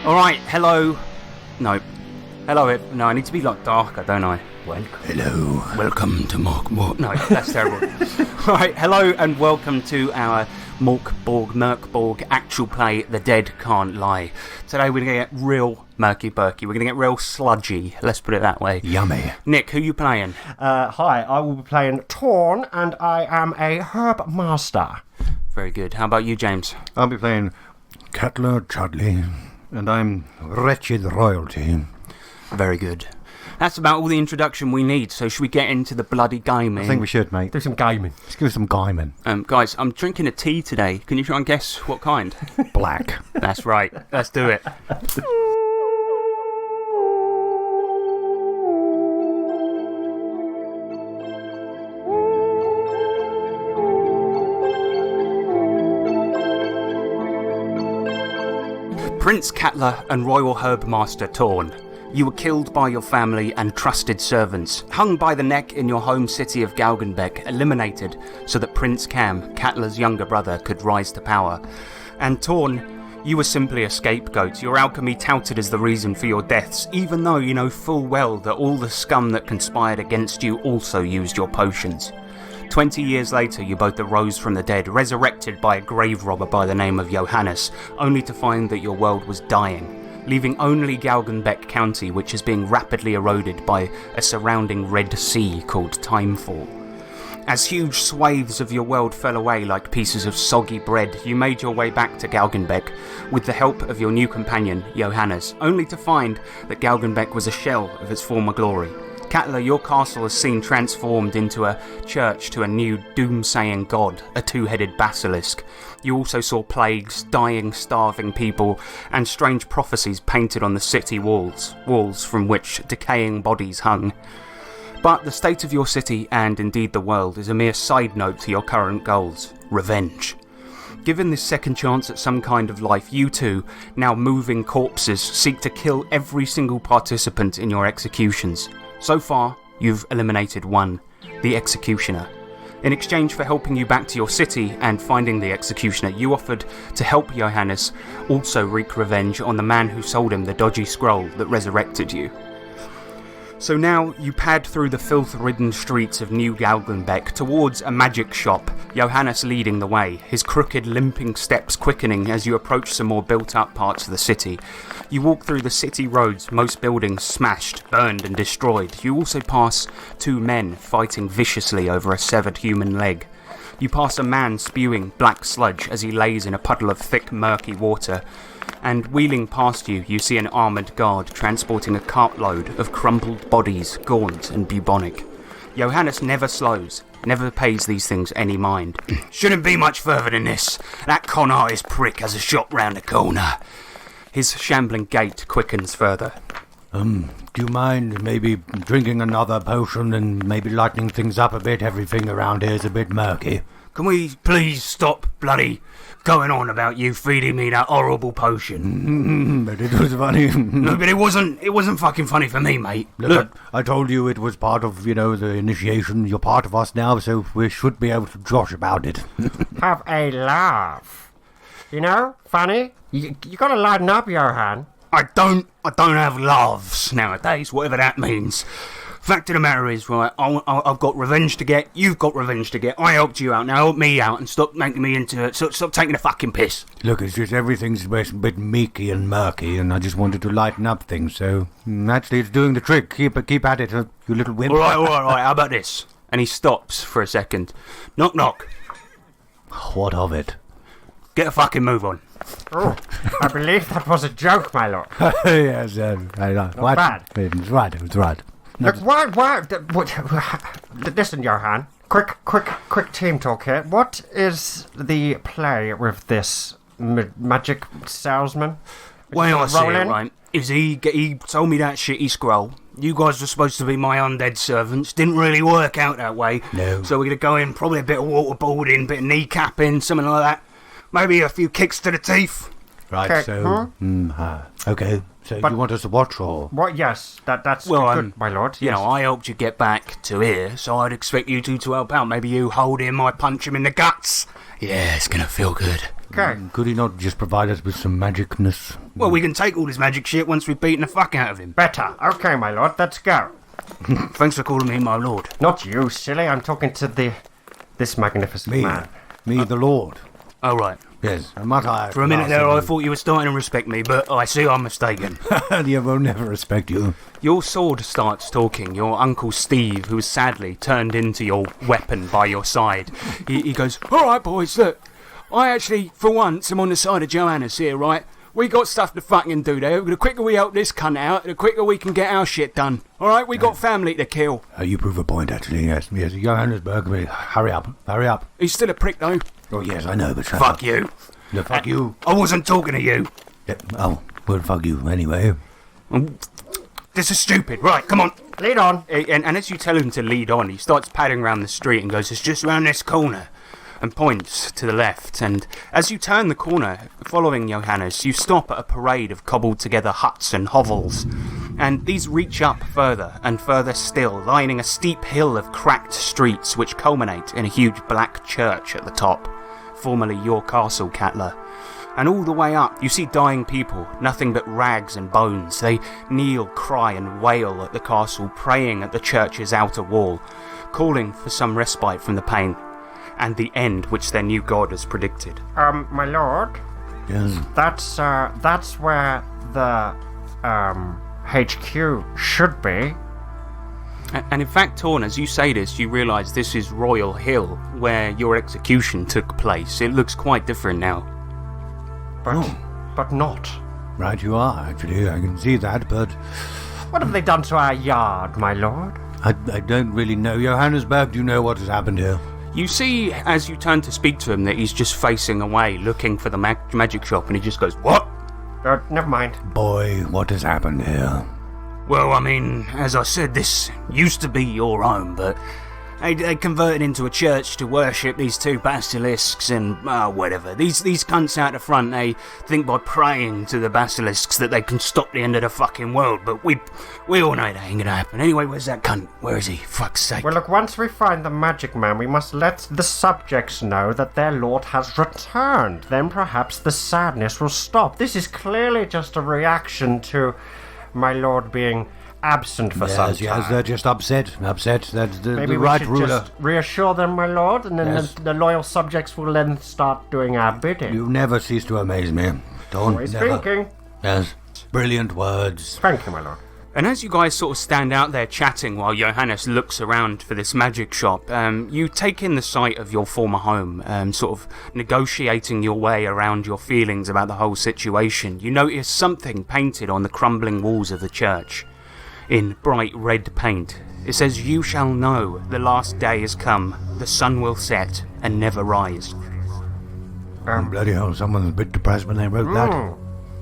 Alright, hello. No. Hello, no, I need to be like darker, don't I? Hello. Welcome to Mörk. No, that's terrible. Alright, hello and welcome to our Mörk Borg actual play, The Dead Can't Lie. Today we're going to get real murky-burky. We're going to get real sludgy, let's put it that way. Yummy. Nick, who are you playing? Hi, I will be playing Torn, and I am a herb master. Very good. How about you, James? I'll be playing Cutler Chudley, and I'm wretched royalty. Very good. That's about all the introduction we need, so should we get into the bloody gaming? I think we should, mate. Do some gaming. Let's give us some gaming. Guys, I'm drinking a tea today. Can you try and guess what kind? Black. That's right. Let's do it. Prince Catler and Royal Herbmaster Torn. You were killed by your family and trusted servants, hung by the neck in your home city of Galgenbeck, eliminated so that Prince Cam, Catler's younger brother, could rise to power. And Torn, you were simply a scapegoat, your alchemy touted as the reason for your deaths, even though you know full well that all the scum that conspired against you also used your potions. 20 years later, you both arose from the dead, resurrected by a grave robber by the name of Johannes, only to find that your world was dying, leaving only Galgenbeck County, which is being rapidly eroded by a surrounding Red Sea called Timefall. As huge swathes of your world fell away like pieces of soggy bread, you made your way back to Galgenbeck with the help of your new companion, Johannes, only to find that Galgenbeck was a shell of its former glory. Catler, your castle has seen transformed into a church to a new doom-saying god, a two-headed basilisk. You also saw plagues, dying, starving people, and strange prophecies painted on the city walls from which decaying bodies hung. But the state of your city, and indeed the world, is a mere side note to your current goals: revenge. Given this second chance at some kind of life, you two, now moving corpses, seek to kill every single participant in your executions. So far, you've eliminated one, the Executioner. In exchange for helping you back to your city and finding the Executioner, you offered to help Johannes also wreak revenge on the man who sold him the dodgy scroll that resurrected you. So now you pad through the filth-ridden streets of New Galgenbeck towards a magic shop, Johannes leading the way, his crooked, limping steps quickening as you approach some more built-up parts of the city. You walk through the city roads, most buildings smashed, burned and destroyed. You also pass two men fighting viciously over a severed human leg. You pass a man spewing black sludge as he lays in a puddle of thick, murky water. And wheeling past you, you see an armoured guard transporting a cartload of crumpled bodies, gaunt and bubonic. Johannes never slows, never pays these things any mind. Shouldn't be much further than this. That con artist prick has a shop round the corner. His shambling gait quickens further. Do you mind maybe drinking another potion and maybe lightening things up a bit? Everything around here is a bit murky. Can we please stop bloody going on about you feeding me that horrible potion? But it was funny. No, but it wasn't fucking funny for me, mate. Look, I told you it was part of, the initiation. You're part of us now, so we should be able to josh about it. Have a laugh. You know, funny. You gotta lighten up, Johan. I don't have laughs nowadays, whatever that means. Fact of the matter is, right, I've got revenge to get, you've got revenge to get, I helped you out, now help me out and stop making me into it, stop taking the fucking piss. Look, it's just everything's a bit meeky and murky, and I just wanted to lighten up things, so actually it's doing the trick. Keep at it, you little wimp. Alright, how about this? And he stops for a second. Knock, knock. What of it? Get a fucking move on. Oh, I believe that was a joke, my lord. Yes, I know. Not bad. It was right. Look, why, listen, Johan. Quick team talk here. What is the play with this magic salesman? Well, I see it, right, is he told me that shitty scroll. You guys were supposed to be my undead servants. Didn't really work out that way. No. So we're going to go in, probably a bit of waterboarding, bit of kneecapping, something like that. Maybe a few kicks to the teeth. Right, okay. So... okay. So you want us to watch, or...? What? Yes, that's good, my lord. You know, I helped you get back to here, so I'd expect you two to help out. Maybe you hold him, I punch him in the guts. Yeah, it's going to feel good. Okay. Could he not just provide us with some magicness? Well, we can take all this magic shit once we've beaten the fuck out of him. Better. Okay, my lord, let's go. Thanks for calling me my lord. Not you, silly. I'm talking to this magnificent man. Me, the Lord. Oh, right. Yes, a mutt I. For a minute there, I thought you were starting to respect me, but I see I'm mistaken. You will never respect you. Your sword starts talking. Your Uncle Steve, who has sadly turned into your weapon by your side, he goes, all right, boys, look, I actually, for once, am on the side of Johannes here, right? We got stuff to fucking do there. The quicker we help this cunt out, the quicker we can get our shit done. All right, we got family to kill. You prove a point, actually, yes. Yes, Johannesburg, hurry up. He's still a prick, though. Oh, yes, I know, but shut Fuck up. you. No, fuck you. I wasn't talking to you. Yeah, oh, well, fuck you, anyway. This is stupid. Right, come on. Lead on. And as you tell him to lead on, he starts padding around the street and goes, it's just round this corner. And points to the left, and as you turn the corner, following Johannes, you stop at a parade of cobbled together huts and hovels, and these reach up further and further still, lining a steep hill of cracked streets which culminate in a huge black church at the top, formerly your castle, Catler. And all the way up, you see dying people, nothing but rags and bones. They kneel, cry and wail at the castle, praying at the church's outer wall, calling for some respite from the pain and the end which their new god has predicted. My lord? Yes. That's where the, HQ should be. And in fact, Torn, as you say this, you realise this is Royal Hill, where your execution took place. It looks quite different now. But not. Right you are, actually, I can see that, but... What have they done to our yard, my lord? I don't really know. Johannesburg, do you know what has happened here? You see, as you turn to speak to him, that he's just facing away, looking for the magic shop, and he just goes, what? Never mind. Boy, what has happened here? Well, I mean, as I said, this used to be your home, but they converted into a church to worship these two basilisks and, whatever. These cunts out the front, they think by praying to the basilisks that they can stop the end of the fucking world, but we all know that ain't gonna happen. Anyway, where's that cunt? Where is he? Fuck's sake. Well, look, once we find the magic man, we must let the subjects know that their lord has returned. Then perhaps the sadness will stop. This is clearly just a reaction to my lord being absent for some time. Yes, they're just upset. That's Maybe the we right should ruler. just reassure them, my lord, and then Yes. the loyal subjects will then start doing our bidding. You never cease to amaze me. Don't Always never. thinking. Yes, brilliant words. Thank you, my lord. And as you guys sort of stand out there chatting while Johannes looks around for this magic shop, you take in the sight of your former home, sort of negotiating your way around your feelings about the whole situation. You notice something painted on the crumbling walls of the church in bright red paint. It says, "You shall know the last day has come, the sun will set and never rise." Bloody hell, someone's a bit depressed when they wrote that.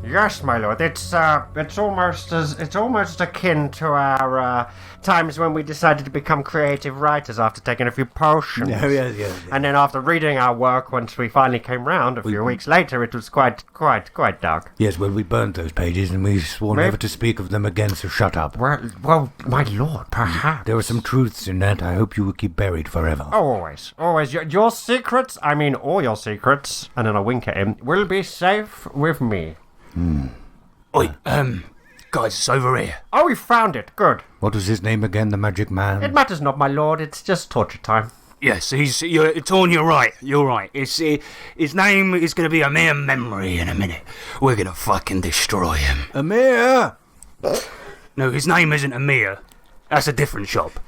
Yes, my lord. It's almost akin to our times when we decided to become creative writers after taking a few potions. Yes. And then after reading our work, once we finally came round a few weeks later, it was quite dark. Yes, well, we burnt those pages and we swore never to speak of them again, so shut up. Well, my lord, perhaps. There were some truths in that I hope you will keep buried forever. Oh, always. Your secrets, I mean all your secrets, and then I wink at him, will be safe with me. Oi, guys, it's over here. Oh, we found it. Good. What was his name again, the magic man? It matters not, my lord. It's just torture time. Yes, Torn, you're right. His name is going to be a mere memory in a minute. We're going to fucking destroy him. Amir! No, his name isn't Amir. That's a different shop.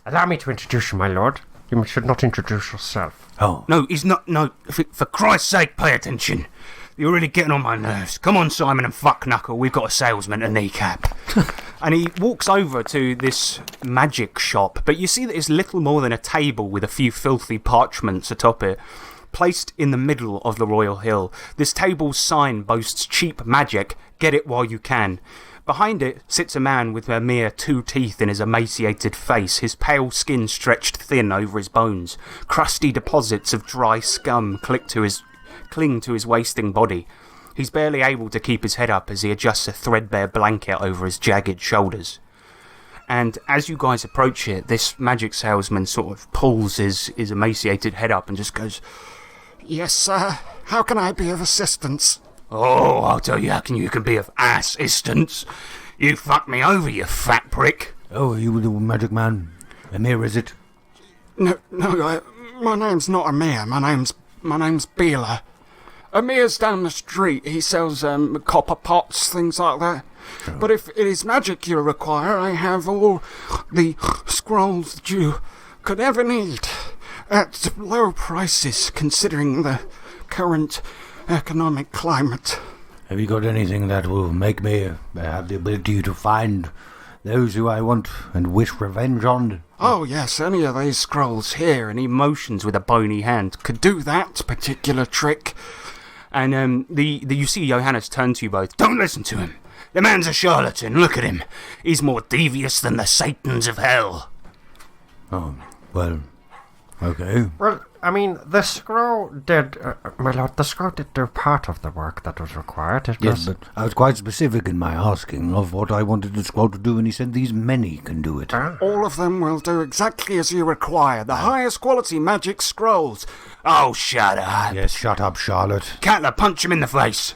Allow me to introduce you, my lord. You should not introduce yourself. Oh. No, he's not. No, for Christ's sake, pay attention. You're really getting on my nerves. Come on, Simon and fuck Knuckle. We've got a salesman to kneecap. And he walks over to this magic shop, but you see that it's little more than a table with a few filthy parchments atop it, placed in the middle of the Royal Hill. This table's sign boasts cheap magic, get it while you can. Behind it sits a man with a mere 2 teeth in his emaciated face, his pale skin stretched thin over his bones. Crusty deposits of dry scum cling to his wasting body. He's barely able to keep his head up as he adjusts a threadbare blanket over his jagged shoulders. And as you guys approach it, this magic salesman sort of pulls his emaciated head up and just goes, "Yes, sir. How can I be of assistance? Oh, I'll tell you how you can be of assistance. You fucked me over, you fat prick. Oh, are you the magic man? Amir, is it? No, my name's not Amir. My name's Beeler. Amir's down the street. He sells copper pots, things like that. Oh. But if it is magic you require, I have all the scrolls that you could ever need at low prices, considering the current economic climate. Have you got anything that will make me have the ability to find those who I want and wish revenge on? Oh yes, any of these scrolls here, And he motions with a bony hand. could do that particular trick. And you see Johannes turn to you both. Don't listen to him. The man's a charlatan. Look at him. He's more devious than the Satans of hell. Oh, well, okay. Well, I mean, the scroll did, my lord, the scroll did do part of the work that was required. Yes, but I was quite specific in my asking of what I wanted the scroll to do, and he said these many can do it. All of them will do exactly as you require. The highest quality magic scrolls. Oh, shut up. Yes, shut up, Charlotte. Cutler, punch him in the face.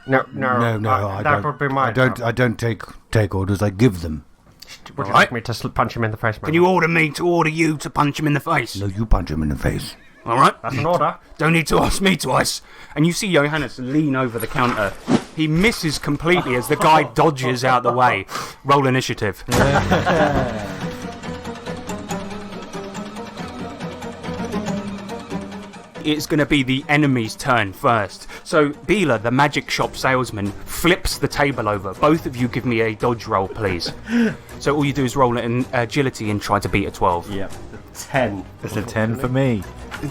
No, I that don't. would be my I don't take orders. I give them. Would you All like right. me to punch him in the face, my Can you order me to order you to punch him in the face? No, you punch him in the face. All right? That's an order. Don't need to ask me twice. And you see Johannes lean over the counter. He misses completely as the guy dodges out the way. Roll initiative. It's going to be the enemy's turn first. So, Beeler, the magic shop salesman, flips the table over. Both of you give me a dodge roll, please. So all you do is roll it in agility and try to beat a 12. Yep. 10. It's a 10 for me.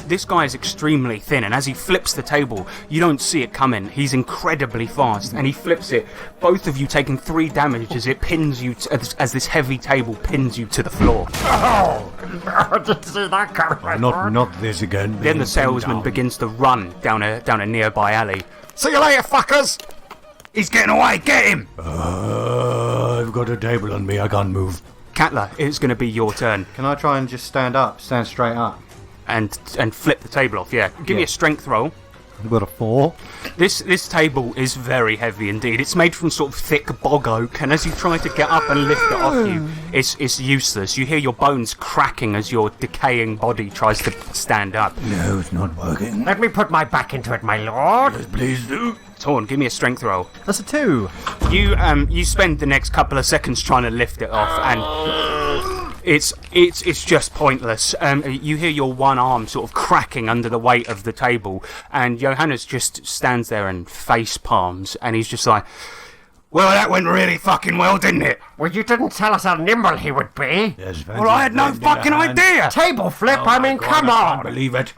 This guy is extremely thin, and as he flips the table, you don't see it coming. He's incredibly fast, and he flips it. Both of you taking 3 damage as it pins you, as this heavy table pins you to the floor. Oh, I didn't see that coming, my lord. Not this again. Then the salesman begins to run down a nearby alley. See you later, fuckers! He's getting away, get him! I've got a table on me, I can't move. Catler, it's going to be your turn. Can I try and just stand straight up? And flip the table off, yeah. Give me a strength roll. I've got a 4. This table is very heavy indeed. It's made from sort of thick bog oak, and as you try to get up and lift it off you, it's useless. You hear your bones cracking as your decaying body tries to stand up. No, it's not working. Let me put my back into it, my lord. Yes, please do. Torn, give me a strength roll. That's a 2. You spend the next couple of seconds trying to lift it off, and it's just pointless. You hear your one arm sort of cracking under the weight of the table, and Johannes just stands there and face palms, and he's just like, "Well, that went really fucking well, didn't it?" Well, you didn't tell us how nimble he would be. Yes, Well, I had no fucking idea. Table flip, Oh I mean, come I can't on. believe it.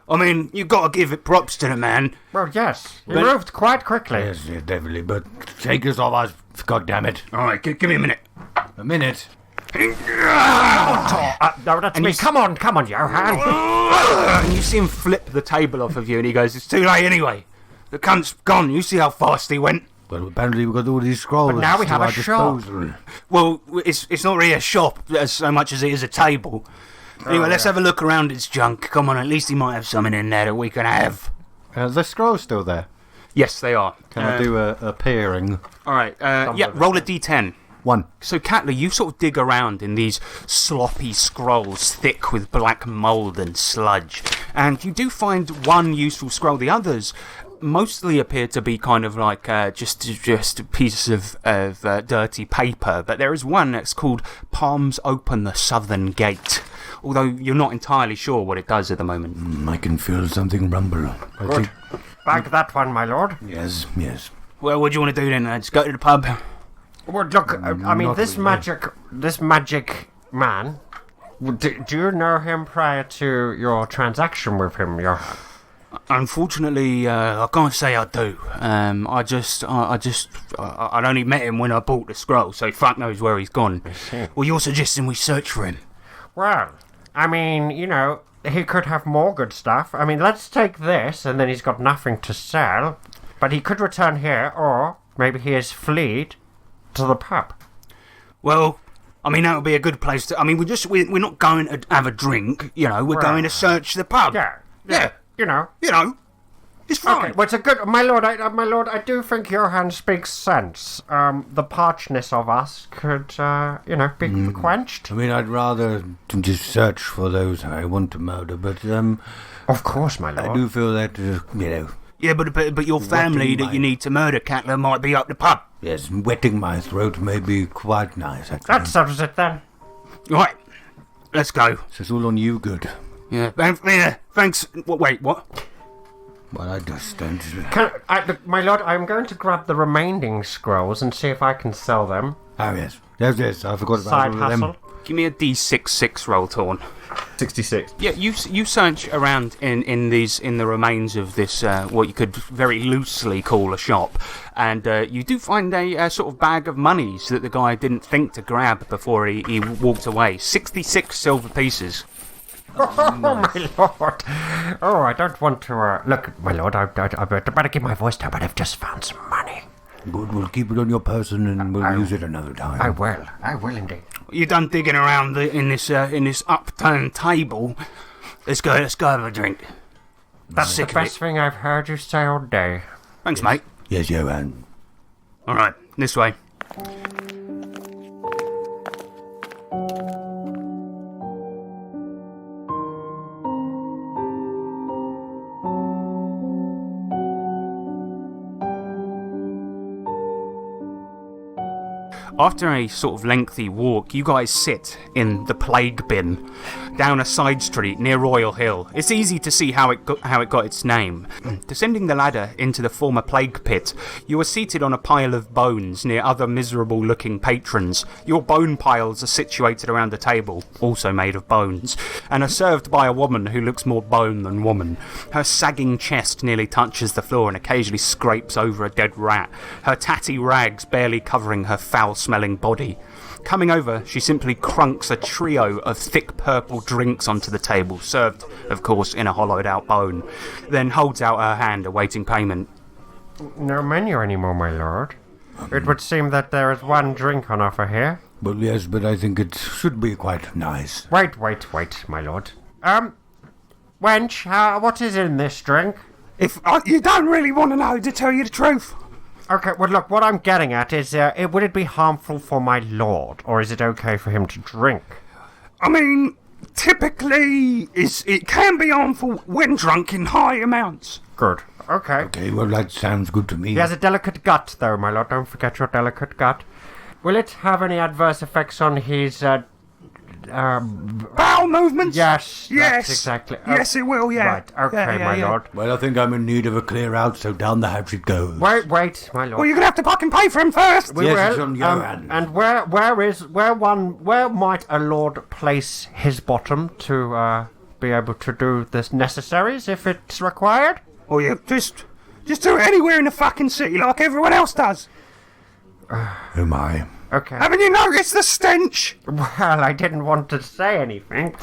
I mean, you got to give it props to the man. Well, yes, he But- moved quite quickly. Yes, definitely, but take us off us. God damn it. All right, give me a minute. A minute. No, that's me. Come on, Johan. And you see him flip the table off of you, and he goes, "It's too late anyway. The cunt's gone. You see how fast he went." Well, apparently we've got all these scrolls. But now we to have a our shop. disposal. Well, it's not really a shop as so much as it is a table. Anyway, let's have a look around his junk. Come on, at least he might have something in there that we can have. The scroll's still there. Yes, they are. Can I do a peering? All right. Yeah, roll a d10. 1. So, Catler, you sort of dig around in these sloppy scrolls thick with black mould and sludge, and you do find one useful scroll. The others mostly appear to be kind of like just pieces of dirty paper, but there is one that's called Palms Open the Southern Gate, although you're not entirely sure what it does at the moment. I can feel something rumble. I think. Bag that one, my lord. Yes. Well, what do you want to do then, lads? Go to the pub? Well, look, I mean, Not this magic man. Do you know him prior to your transaction with him, Johan? Unfortunately, I can't say I do. I only met him when I bought the scroll, so fuck knows where he's gone. Well, you're suggesting we search for him? Well, I mean, you know, he could have more good stuff. I mean, let's take this, and then he's got nothing to sell. But he could return here, or maybe he has fled to the pub. Well, I mean, that would be a good place to... I mean, we're not going to have a drink, you know. We're Right. going to search the pub. Yeah. Yeah. You know. You know. It's fine. Okay, well, it's a good... My lord, I do think your hand speaks sense. The parchness of us could, be quenched. I mean, I'd rather just search for those I want to murder, but, Of course, my lord. I do feel that, Yeah, but your family that you need to murder, Catler, might be up the pub. yes, wetting my throat may be quite nice, actually. That settles it, then. Right, let's go. It's all on you, good. Yeah, thanks. Wait, what? Well, I just don't... My lord, I'm going to grab the remaining scrolls and see if I can sell them. Oh, yes. Yes, I forgot about Side all of them. hustle. Give me a D6 roll, Torn. 66. Yeah, you search around in the remains of this what you could very loosely call a shop, and you do find a sort of bag of monies that the guy didn't think to grab before he walked away. 66 silver pieces. Oh, my lord. Oh, I don't want to... Look, my lord, I better keep my voice down, but I've just found some money. Good, we'll keep it on your person and we'll use it another time. I will indeed. You done digging around in this upturned table. Let's go have a drink. That's Sick the of best it. thing I've heard you say all day. Thanks, mate. Yes, Johan. All right, this way. After a sort of lengthy walk, you guys sit in the plague bin down a side street near Royal Hill. It's easy to see how it got its name. Descending the ladder into the former plague pit, you are seated on a pile of bones near other miserable-looking patrons. Your bone piles are situated around a table, also made of bones, and are served by a woman who looks more bone than woman. Her sagging chest nearly touches the floor and occasionally scrapes over a dead rat, her tatty rags barely covering her foul-smelling body. Coming over, she simply crunks a trio of thick purple drinks onto the table, served, of course, in a hollowed-out bone, then holds out her hand, awaiting payment. No menu anymore, my lord. It would seem that there is one drink on offer here. Well, yes, but I think it should be quite nice. Wait, my lord. Wench, what is in this drink? If you don't really want to know, to tell you the truth. Okay, well, look, what I'm getting at is, would it be harmful for my lord, or is it okay for him to drink? I mean, typically, it can be harmful when drunk in high amounts. Good. Okay. Okay, well, that sounds good to me. He has a delicate gut, though, my lord. Don't forget your delicate gut. Will it have any adverse effects on his, Bowel movements? Yes. Yes. That's exactly. Yes, it will, yeah. Right, okay, my lord. Well, I think I'm in need of a clear out, so down the hatch it goes. Wait, my lord. Well, you're going to have to fucking pay for him first. We Yes, will. it's on your hand. And where might a lord place his bottom to be able to do the necessaries if it's required? Or you just do it anywhere in the fucking city like everyone else does. Oh my. Okay. Haven't you noticed the stench? Well, I didn't want to say anything.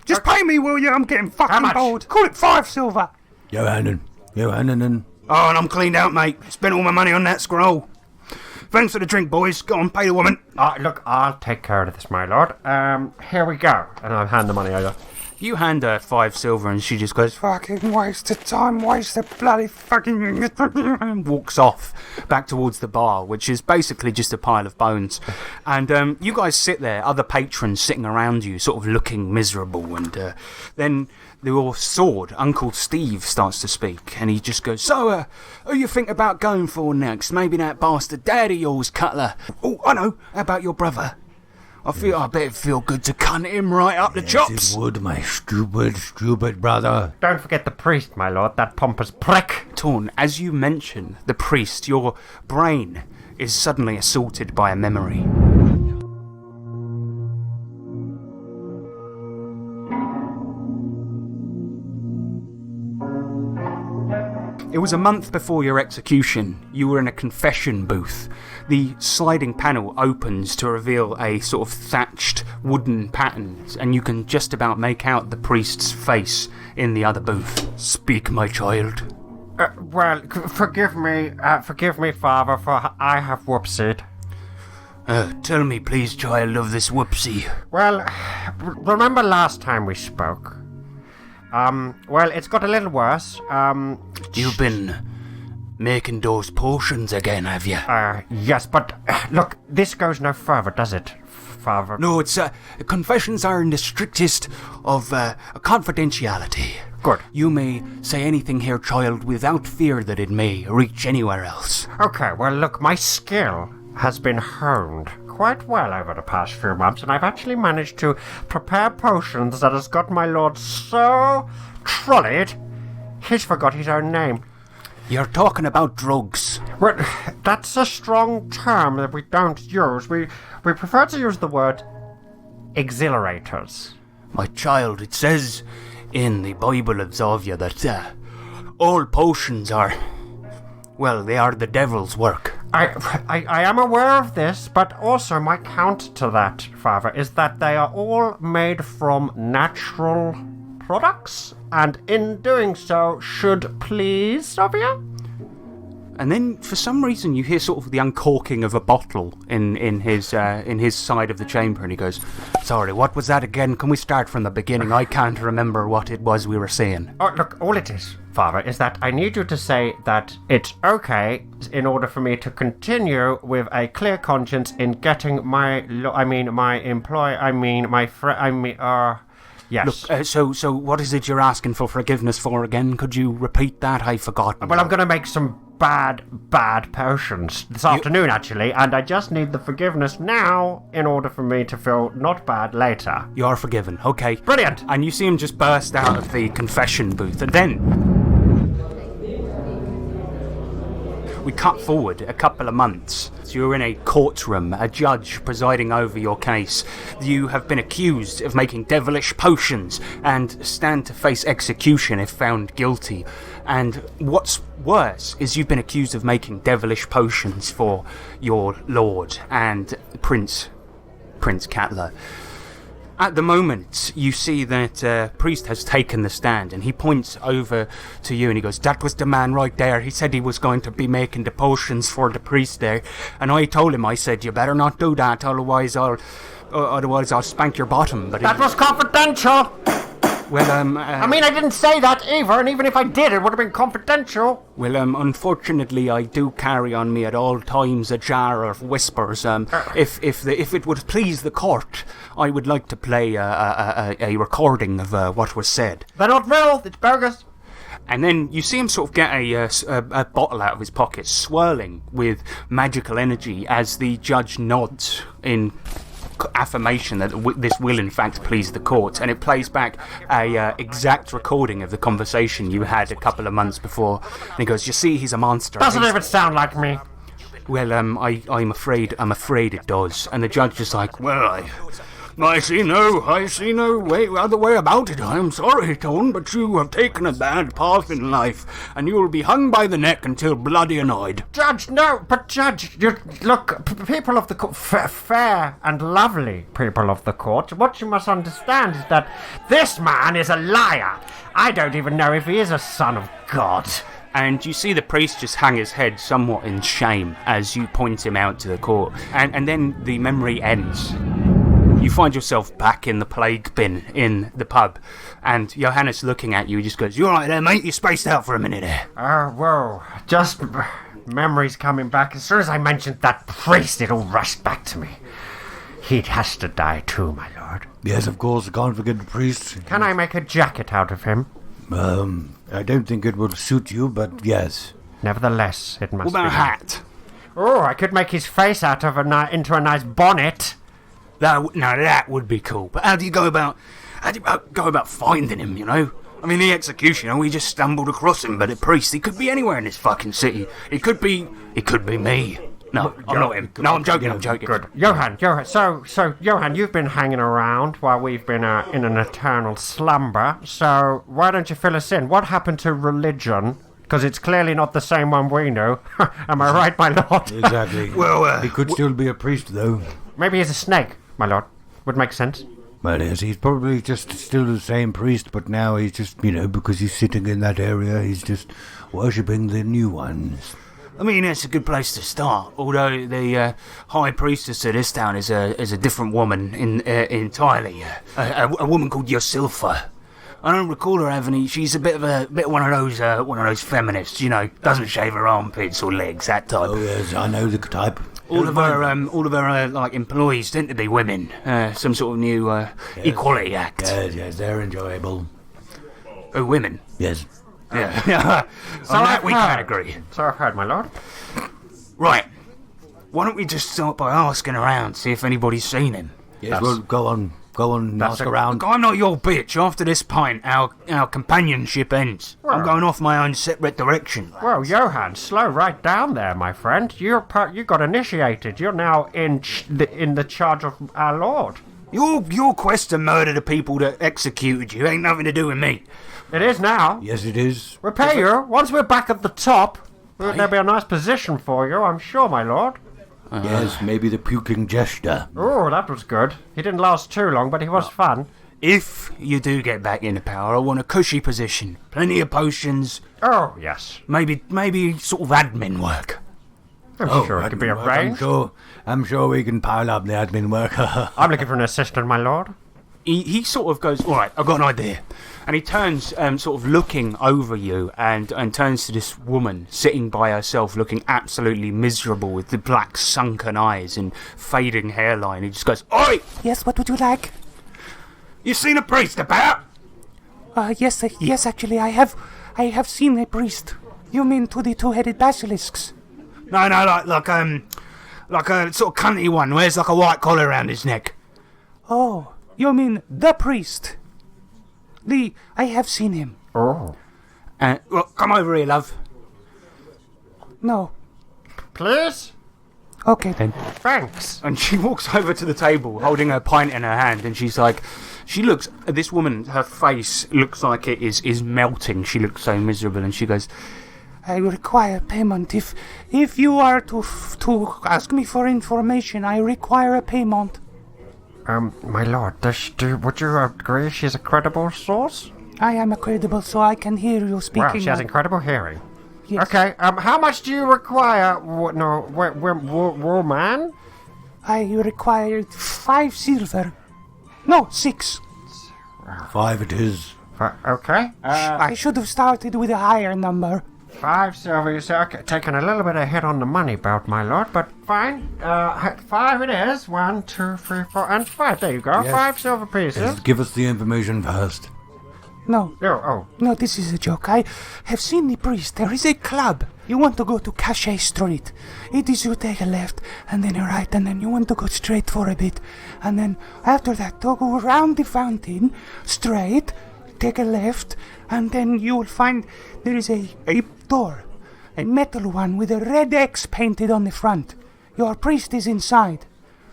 Just pay me, will you? I'm getting fucking much? bored. Call it 5 silver. Johannen. Oh, and I'm cleaned out, mate. Spent all my money on that scroll. Thanks for the drink, boys. Go on, pay the woman. Look, I'll take care of this, my lord. Here we go. And I'll hand the money over. You hand her 5 silver and she just goes, fucking waste of time, waste of bloody fucking... and walks off back towards the bar, which is basically just a pile of bones. And you guys sit there, other patrons sitting around you, sort of looking miserable. And then your sword, Uncle Steve, starts to speak. And he just goes, so, who you think about going for next? Maybe that bastard dad of yours, Cutler. Oh, I know. How about your brother? I bet it feel good to cunt him right up the chops. It would, my stupid brother. Don't forget the priest, my lord, that pompous prick. Torn, as you mention the priest, your brain is suddenly assaulted by a memory. It was a month before your execution. You were in a confession booth. The sliding panel opens to reveal a sort of thatched wooden pattern, and you can just about make out the priest's face in the other booth. Speak, my child. Forgive me, father, for I have whoopsied. Tell me, please, child, of this whoopsie. Well, remember last time we spoke? Well, it's got a little worse. You've been making those potions again, have you? Yes, but look, this goes no further, does it, Father? No, it's confessions are in the strictest of confidentiality. Good. You may say anything here, child, without fear that it may reach anywhere else. Okay, well, look, my skill has been honed quite well over the past few months, and I've actually managed to prepare potions that has got my lord so trolleyed, he's forgot his own name. You're talking about drugs. Well, that's a strong term that we don't use. We prefer to use the word exhilarators. My child, it says in the Bible of Zavia that all potions are, well, they are the devil's work. I am aware of this, but also my counter to that, Father, is that they are all made from natural products, and in doing so should please Zavia. And then, for some reason, you hear sort of the uncorking of a bottle in his side of the chamber, and he goes, "Sorry, what was that again? Can we start from the beginning? I can't remember what it was we were saying." Oh, look, all it is, Father, is that I need you to say that it's okay in order for me to continue with a clear conscience in getting yes. Look, so what is it you're asking for forgiveness for again? Could you repeat that? I've forgotten. Well, I'm going to make some bad potions this afternoon, actually, and I just need the forgiveness now in order for me to feel not bad later. You are forgiven, okay. Brilliant! And you see him just burst out of the confession booth, and then we cut forward a couple of months. So you're in a courtroom, a judge presiding over your case. You have been accused of making devilish potions and stand to face execution if found guilty. And what's worse is you've been accused of making devilish potions for your lord and Prince Catler. At the moment, you see that priest has taken the stand, and he points over to you and he goes, "That was the man right there. He said he was going to be making the potions for the priest there. And I told him, I said, you better not do that, otherwise I'll spank your bottom." But that was confidential! Well, I didn't say that either, and even if I did, it would have been confidential. Well, unfortunately, I do carry on me at all times a jar of whispers. If it would please the court, I would like to play a recording of what was said. They're not real, it's bogus. And then you see him sort of get a bottle out of his pocket, swirling with magical energy as the judge nods in affirmation that this will in fact please the court, and it plays back a exact recording of the conversation you had a couple of months before. And he goes, "You see, he's a monster." Doesn't even sound like me. Well, I'm afraid it does. And the judge is like, "Well, I see no other way about it. I'm sorry, Tone, but you have taken a bad path in life, and you will be hung by the neck until bloody annoyed." Judge, no, but Judge, look, people of the court, fair and lovely people of the court, what you must understand is that this man is a liar. I don't even know if he is a son of God. And you see the priest just hang his head somewhat in shame as you point him out to the court. And then the memory ends. You find yourself back in the plague bin in the pub, and Johannes looking at you just goes, "You alright there, mate? You spaced out for a minute there." Whoa, just memories coming back. As soon as I mentioned that priest, it all rushed back to me. He has to die too, my lord. Yes, of course, I can't forget the priest. Can I make a jacket out of him? I don't think it will suit you, but yes. Nevertheless, it must What about be. a hat? Oh, I could make his face out of into a nice bonnet. That would be cool. But how do you go about finding him, you know? I mean, the executioner, we just stumbled across him, but a priest, he could be anywhere in this fucking city. He could be me. No, I'm not him. No, I'm joking. Good. Johan, so, Johan, you've been hanging around while we've been in an eternal slumber, so why don't you fill us in? What happened to religion? Because it's clearly not the same one we know. Am I right, my lord? Exactly. Well, he could still be a priest, though. Maybe he's a snake, my lord. Would make sense. Well, yes, he's probably just still the same priest, but now he's just, because he's sitting in that area, he's just worshipping the new ones. I mean, it's a good place to start. Although the high priestess of this town is a different woman entirely. A woman called Yosilfa. I don't recall her having any. She's a bit of one of those feminists, you know, doesn't shave her armpits or legs, that type. Oh yes, I know the type. All of her like employees tend to be women. Some sort of new equality act. Yes, they're enjoyable. Oh, women. Yes. Yeah. So On I've that we heard. can agree. So I've heard, my lord. Right. Why don't we just start by asking around, see if anybody's seen him? Yes, well, go on, ask around. Look, I'm not your bitch. After this pint, our companionship ends. I'm going off my own separate direction. Well, Johann, slow right down there, my friend. You got initiated. You're now in the charge of our lord. Your quest to murder the people that executed you ain't nothing to do with me. It is now. Yes, it is. We'll pay you. Once we're back at the top, there'll be a nice position for you, I'm sure, my lord. Yes, maybe the puking jester. Oh, that was good. He didn't last too long, but he was fun. If you do get back into power, I want a cushy position. Plenty of potions. Oh, yes. Maybe sort of admin work. I'm sure it could be arranged. I'm sure we can pile up the admin work. I'm looking for an assistant, my lord. He sort of goes, all right, I've got an idea. And he turns, sort of looking over you and turns to this woman sitting by herself looking absolutely miserable with the black sunken eyes and fading hairline. He just goes, oi! Yes, what would you like? You seen a priest about? Yes, actually, I have seen a priest. You mean to the two-headed basilisks? No, like a sort of cunty one, wears like a white collar around his neck. Oh, you mean the priest? I have seen him. Oh. Well, come over here, love. No. Please? Okay then. Thanks. And she walks over to the table, holding her pint in her hand, and she's like, this woman, her face looks like it is melting. She looks so miserable, and she goes, I require payment. If you are to ask me for information, I require a payment. My lord, would you agree she's a credible source? I am credible, so I can hear you speaking. Well, she has incredible hearing. Yes. Okay, how much do you require, woman? I require 5 silver. No, 6. 5 it is. Okay. I should have started with a higher number. 5 silver, you say? Okay, taking a little bit of hit on the money belt, my lord, but fine. 5 it is. 1, 2, 3, 4, and 5. There you go. Yes. 5 silver pieces. Yes, give us the information first. No, Oh. no, this is a joke. I have seen the priest. There is a club. You want to go to Cachet Street. It is you take a left, and then a right, and then you want to go straight for a bit. And then after that, to go around the fountain, straight, take a left, and then you will find there is a door. A metal one with a red X painted on the front. Your priest is inside.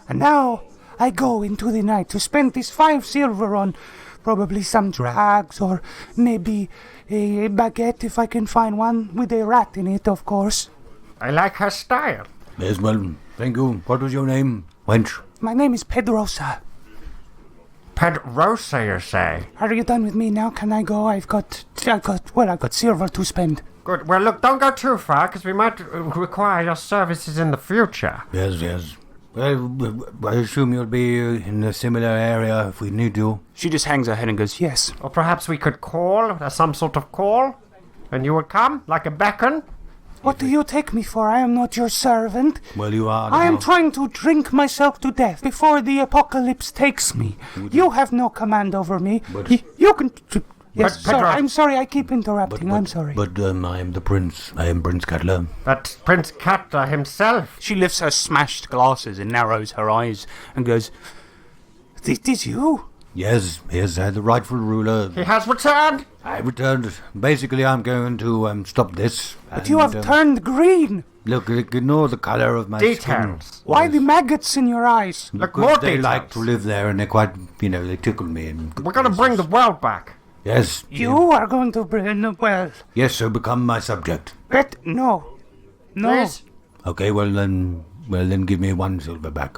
And now I go into the night to spend this 5 silver on probably some drugs, or maybe a baguette if I can find one, with a rat in it, of course. I like her style. Yes, well, thank you. What was your name, wench? My name is Pedrosa. Pedrosa, you say? Are you done with me now? Can I go? I've got silver to spend. Good. Well, look, don't go too far, because we might require your services in the future. Yes. Well, I assume you'll be in a similar area if we need you. she just hangs her head and goes, yes. Or perhaps we could call, some sort of call, and you would come, like a beacon. What do you take me for? I am not your servant. Well, you are now. I am trying to drink myself to death before the apocalypse takes me. You have no command over me. But- You can... Yes, Pedro- sorry, I'm sorry, I keep interrupting. I'm sorry. But I am the prince. I am Prince Cutler. But Prince Cutler himself. She lifts her smashed glasses and narrows her eyes and goes, It is you? Yes, the rightful ruler. He has returned. I returned. Basically, I'm going to stop this. But you have turned green. Look, ignore the color of my skin. Details. Why the maggots in your eyes? Look, Because more they details. like to live there, and they're quite, they tickle me. And We're going to bring the world back. Yes. You are going to bring... Well... Yes, so become my subject. But no. Please? Okay, well then give me 1 silver back.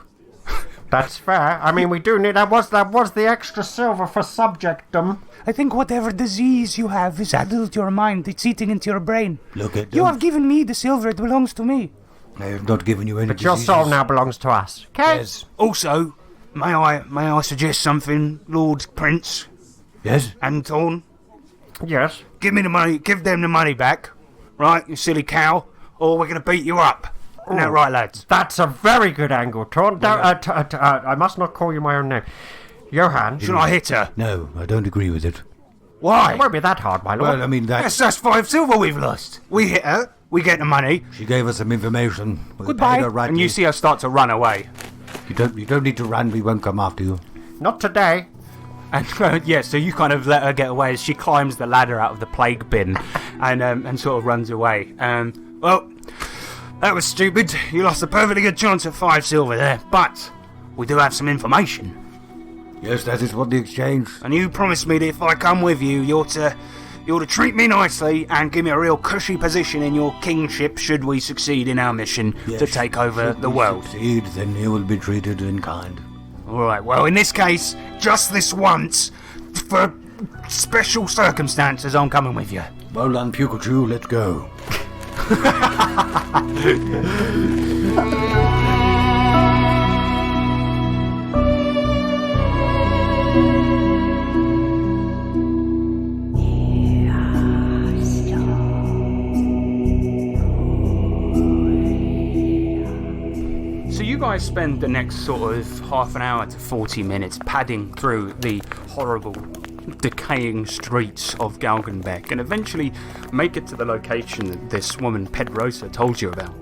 That's fair. I mean, we do need... That was the extra silver for subjectum. I think whatever disease you have is addled your mind. It's eating into your brain. Look at You have given me the silver. It belongs to me. I have not given you any But your soul diseases. now belongs to us. Okay? Yes. also, may I suggest something, Lord Prince? Yes? Anton, Yes. give me the money. Give them the money back. Right, you silly cow. Or we're going to beat you up. Isn't that right, lads? That's a very good angle, Torn. I must not call you my own name. Johan. Should I hit her? No, I don't agree with it. Why? It won't be that hard, my lord. Well, I mean, That's 5 silver we've lost. We hit her. We get the money. she gave us some information. We Goodbye. paid her rightly. And you see her start to run away. You don't need to run. We won't come after you. Not today. And so you kind of let her get away as she climbs the ladder out of the plague bin and sort of runs away. Well, that was stupid. You lost a perfectly good chance at 5 silver there. But we do have some information. Yes, that is what the exchange. And you promised me that if I come with you, you're to treat me nicely and give me a real cushy position in your kingship should we succeed in our mission to take over the world. Succeed, then you will be treated in kind. Alright, well, in this case, just this once, for special circumstances, I'm coming with you. Well done, Pikachu. Let's go. So you guys spend the next sort of half an hour to 40 minutes padding through the horrible, decaying streets of Galgenbeck and eventually make it to the location that this woman Pedrosa told you about.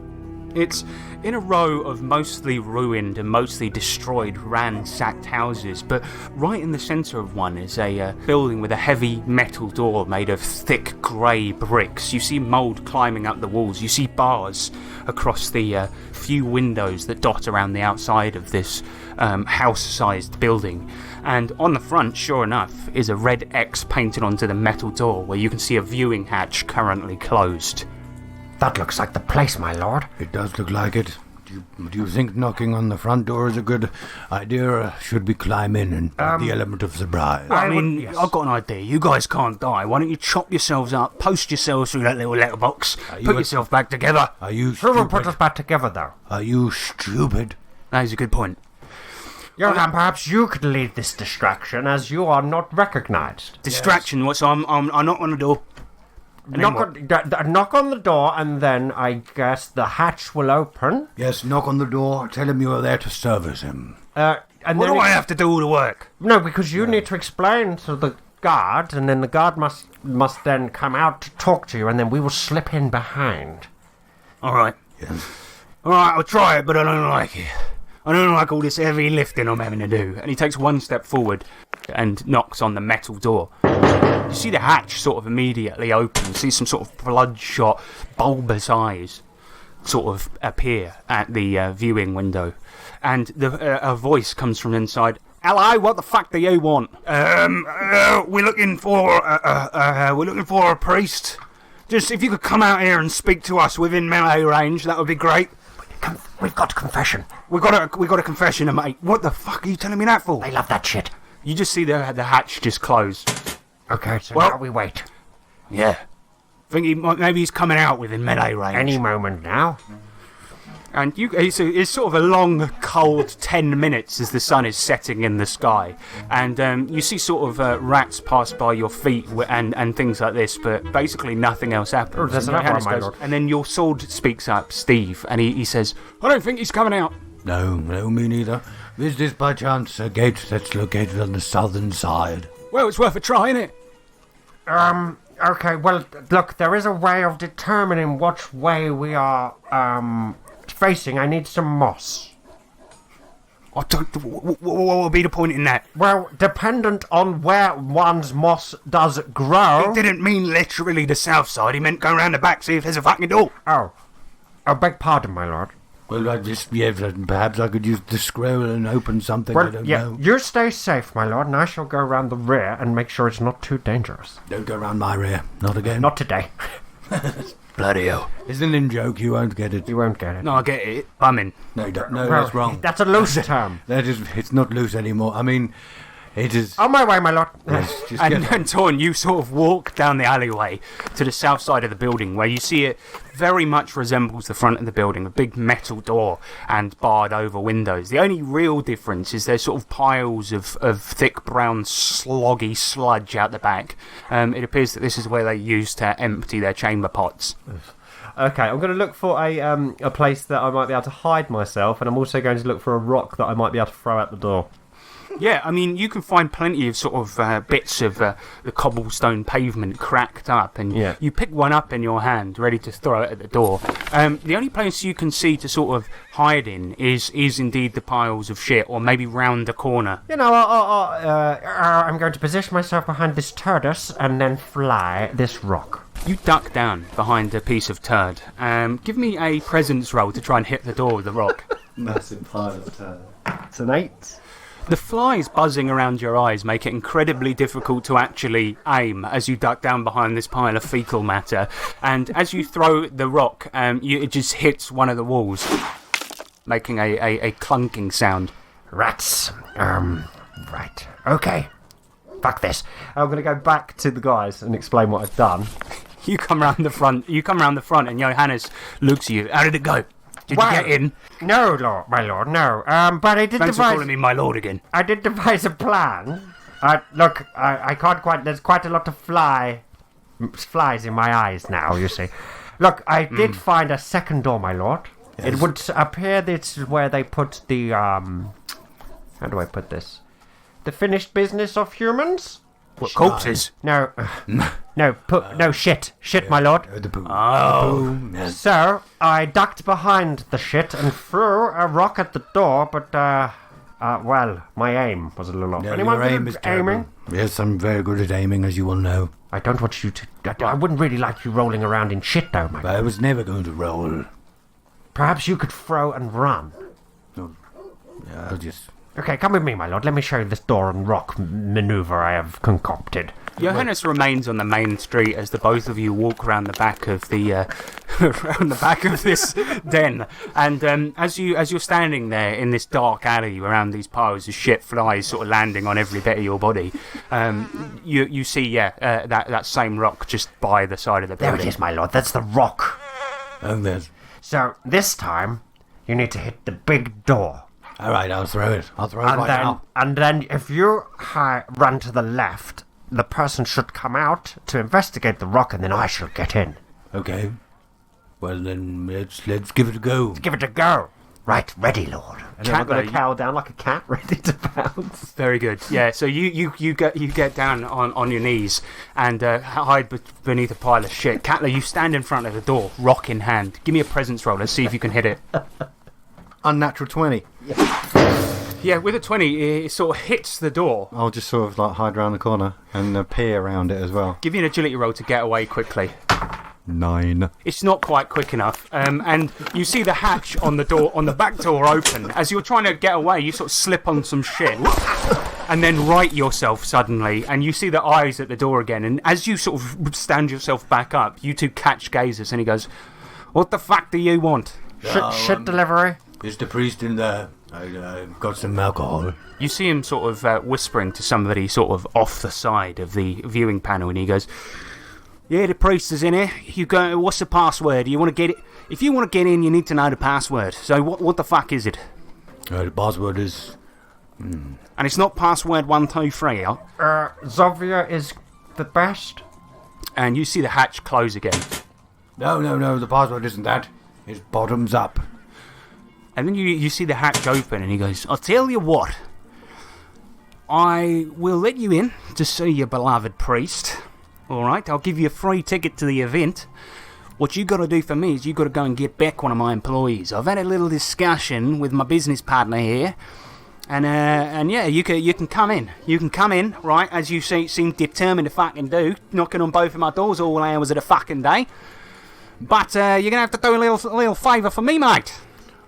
It's in a row of mostly ruined and mostly destroyed, ransacked houses, but right in the centre of one is a building with a heavy metal door made of thick grey bricks. You see mould climbing up the walls. You see bars across the few windows that dot around the outside of this house-sized building. And on the front, sure enough, is a red X painted onto the metal door where you can see a viewing hatch currently closed. That looks like the place, my lord. It does look like it. Do you think knocking on the front door is a good idea, or should we climb in and add the element of surprise? I mean, I've got an idea. You guys can't die. Why don't you chop yourselves up, post yourselves through that little letterbox, put yourself back together? Are you Who will put stupid? us back together, though? Are you stupid? That is a good point. Johan, perhaps you could lead this distraction, as you are not recognized. Distraction. What? So I knock on the door. And then what? Knock on the door, and then I guess the hatch will open. Yes, knock on the door. Tell him you are there to service him. And Why then do I have to do all the work? No, because you need to explain to the guard, and then the guard must then come out to talk to you, and then we will slip in behind. All right. Yes. All right, I'll try it, but I don't like it. I don't like all this heavy lifting I'm having to do. And he takes one step forward and knocks on the metal door. You see the hatch sort of immediately open. You see some sort of bloodshot, bulbous eyes sort of appear at the viewing window. And a voice comes from inside. Hello, what the fuck do you want? We're looking for a priest. Just if you could come out here and speak to us within melee range, that would be great. We've got a confession. We got a confession, mate. What the fuck are you telling me that for? They love that shit. You just see the hatch just close. Okay, so Well- now we wait. Yeah. Think maybe he's coming out within melee range. Any moment now. And it's sort of a long, cold 10 minutes as the sun is setting in the sky. And you see sort of rats pass by your feet and things like this, but basically nothing else happens. Oh, there's And another one, Johannes my goes- lord. And then your sword speaks up, Steve, and he says, I don't think he's coming out. No, me neither. Is this by chance a gate that's located on the southern side? Well, it's worth a try, innit? Okay, well, look, there is a way of determining which way we are, facing. I need some moss. What will be the point in that? Well, dependent on where one's moss does grow. He didn't mean literally the south side. He meant go round the back, see if there's a fucking door. Oh, beg pardon, my lord. Well, perhaps I could use the scroll and open something. I Well, don't yeah, know. you stay safe, my lord, and I shall go round the rear and make sure it's not too dangerous. Don't go round my rear. Not again. Not today. Bloody hell. It's an in-joke. You won't get it. You won't get it. No, I get it. Bumming. No, you don't. No, Well, that's wrong. That's a loose term. It's not loose anymore. I mean, It is. On my way, my lord. Yes, just And, get and Torn, you sort of walk down the alleyway to the south side of the building where you see it very much resembles the front of the building, a big metal door and barred over windows. The only real difference is there's sort of piles of thick brown sloggy sludge out the back. It appears that this is where they used to empty their chamber pots. Okay, I'm going to look for a place that I might be able to hide myself, and I'm also going to look for a rock that I might be able to throw out the door. Yeah, I mean, you can find plenty of sort of bits of the cobblestone pavement cracked up, and Yeah. you pick one up in your hand, ready to throw it at the door. The only place you can see to sort of hide in is indeed the piles of shit, or maybe round the corner. You know, I'm going to position myself behind this turdus and then fly this rock. You duck down behind a piece of turd. Give me a presence roll to try and hit the door with the rock. Massive pile of turd. It's an 8. The flies buzzing around your eyes make it incredibly difficult to actually aim as you duck down behind this pile of fecal matter. And as you throw the rock, it just hits one of the walls, making a clunking sound. Rats. Right. Okay. Fuck this. I'm going to go back to the guys and explain what I've done. You come round the front, and Johannes looks at you. How did it go? Did you get in? No, lord, my lord, no. But I did Thanks for devise. calling me my lord again. I did devise a plan. Look, I can't quite. There's quite a lot of flies in my eyes now. You see. Look, I did find a second door, my lord. Yes. It would appear this is where they put the How do I put this? The finished business of humans. What, corpses? No, no shit, my lord. the boom. Oh. Boom. Yes. So I ducked behind the shit and threw a rock at the door, but well, my aim was a little off. Yeah, Anyone your good aim is at terrible. aiming? Yes, I'm very good at aiming, as you will know. I don't want you to. I wouldn't really like you rolling around in shit, though, my. But I was never going to roll. Perhaps you could throw and run. Yeah, I'll just. Okay, come with me, my lord. Let me show you this door and rock maneuver I have concocted. Johannes remains on the main street as the both of you walk around the back of the around the back of this den. And as you're standing there in this dark alley around these piles of shit, flies sort of landing on every bit of your body, you see that same rock just by the side of the There building. it is, my lord. That's the rock. And there's. So this time, you need to hit the big door. All right, I'll throw it. I'll throw it right now. And then if you run to the left, the person should come out to investigate the rock, and then I shall get in. Okay. Well then, let's give it a go. Give it a go. Right, ready, lord. And then I'm going Cat, to cower down like a cat, ready to pounce. Very good. Yeah. So you get down on your knees and hide beneath a pile of shit. Catler, you stand in front of the door, rock in hand. Give me a presence roll. Let's see if you can hit it. Unnatural 20. Yeah, with a 20, it sort of hits the door. I'll just sort of like hide around the corner and peer around it as well. Give you an agility roll to get away quickly. 9. It's not quite quick enough, and you see the hatch on the door, on the back door, open. As you're trying to get away, you sort of slip on some shit, and then right yourself suddenly, and you see the eyes at the door again. And as you sort of stand yourself back up, you two catch gazes, and he goes, "What the fuck do you want?" Shit delivery. Is the priest in there? I've got some alcohol. You see him sort of whispering to somebody sort of off the side of the viewing panel, and he goes, "Yeah, the priest is in here. You go. What's the password? You want to get it? If you want to get in, you need to know the password. So what the fuck is it?" The password is. And it's not password 123, yeah? Zovia is the best. And you see the hatch close again. No. The password isn't that. It's bottoms up. And then you see the hatch open, and he goes, "I'll tell you what. I will let you in to see your beloved priest. All right, I'll give you a free ticket to the event. What you got to do for me is you got to go and get back one of my employees. I've had a little discussion with my business partner here, and yeah, you can come in. You can come in, right, as you seem determined to fucking do, knocking on both of my doors all hours of the fucking day. But you're gonna have to do a little favour for me, mate."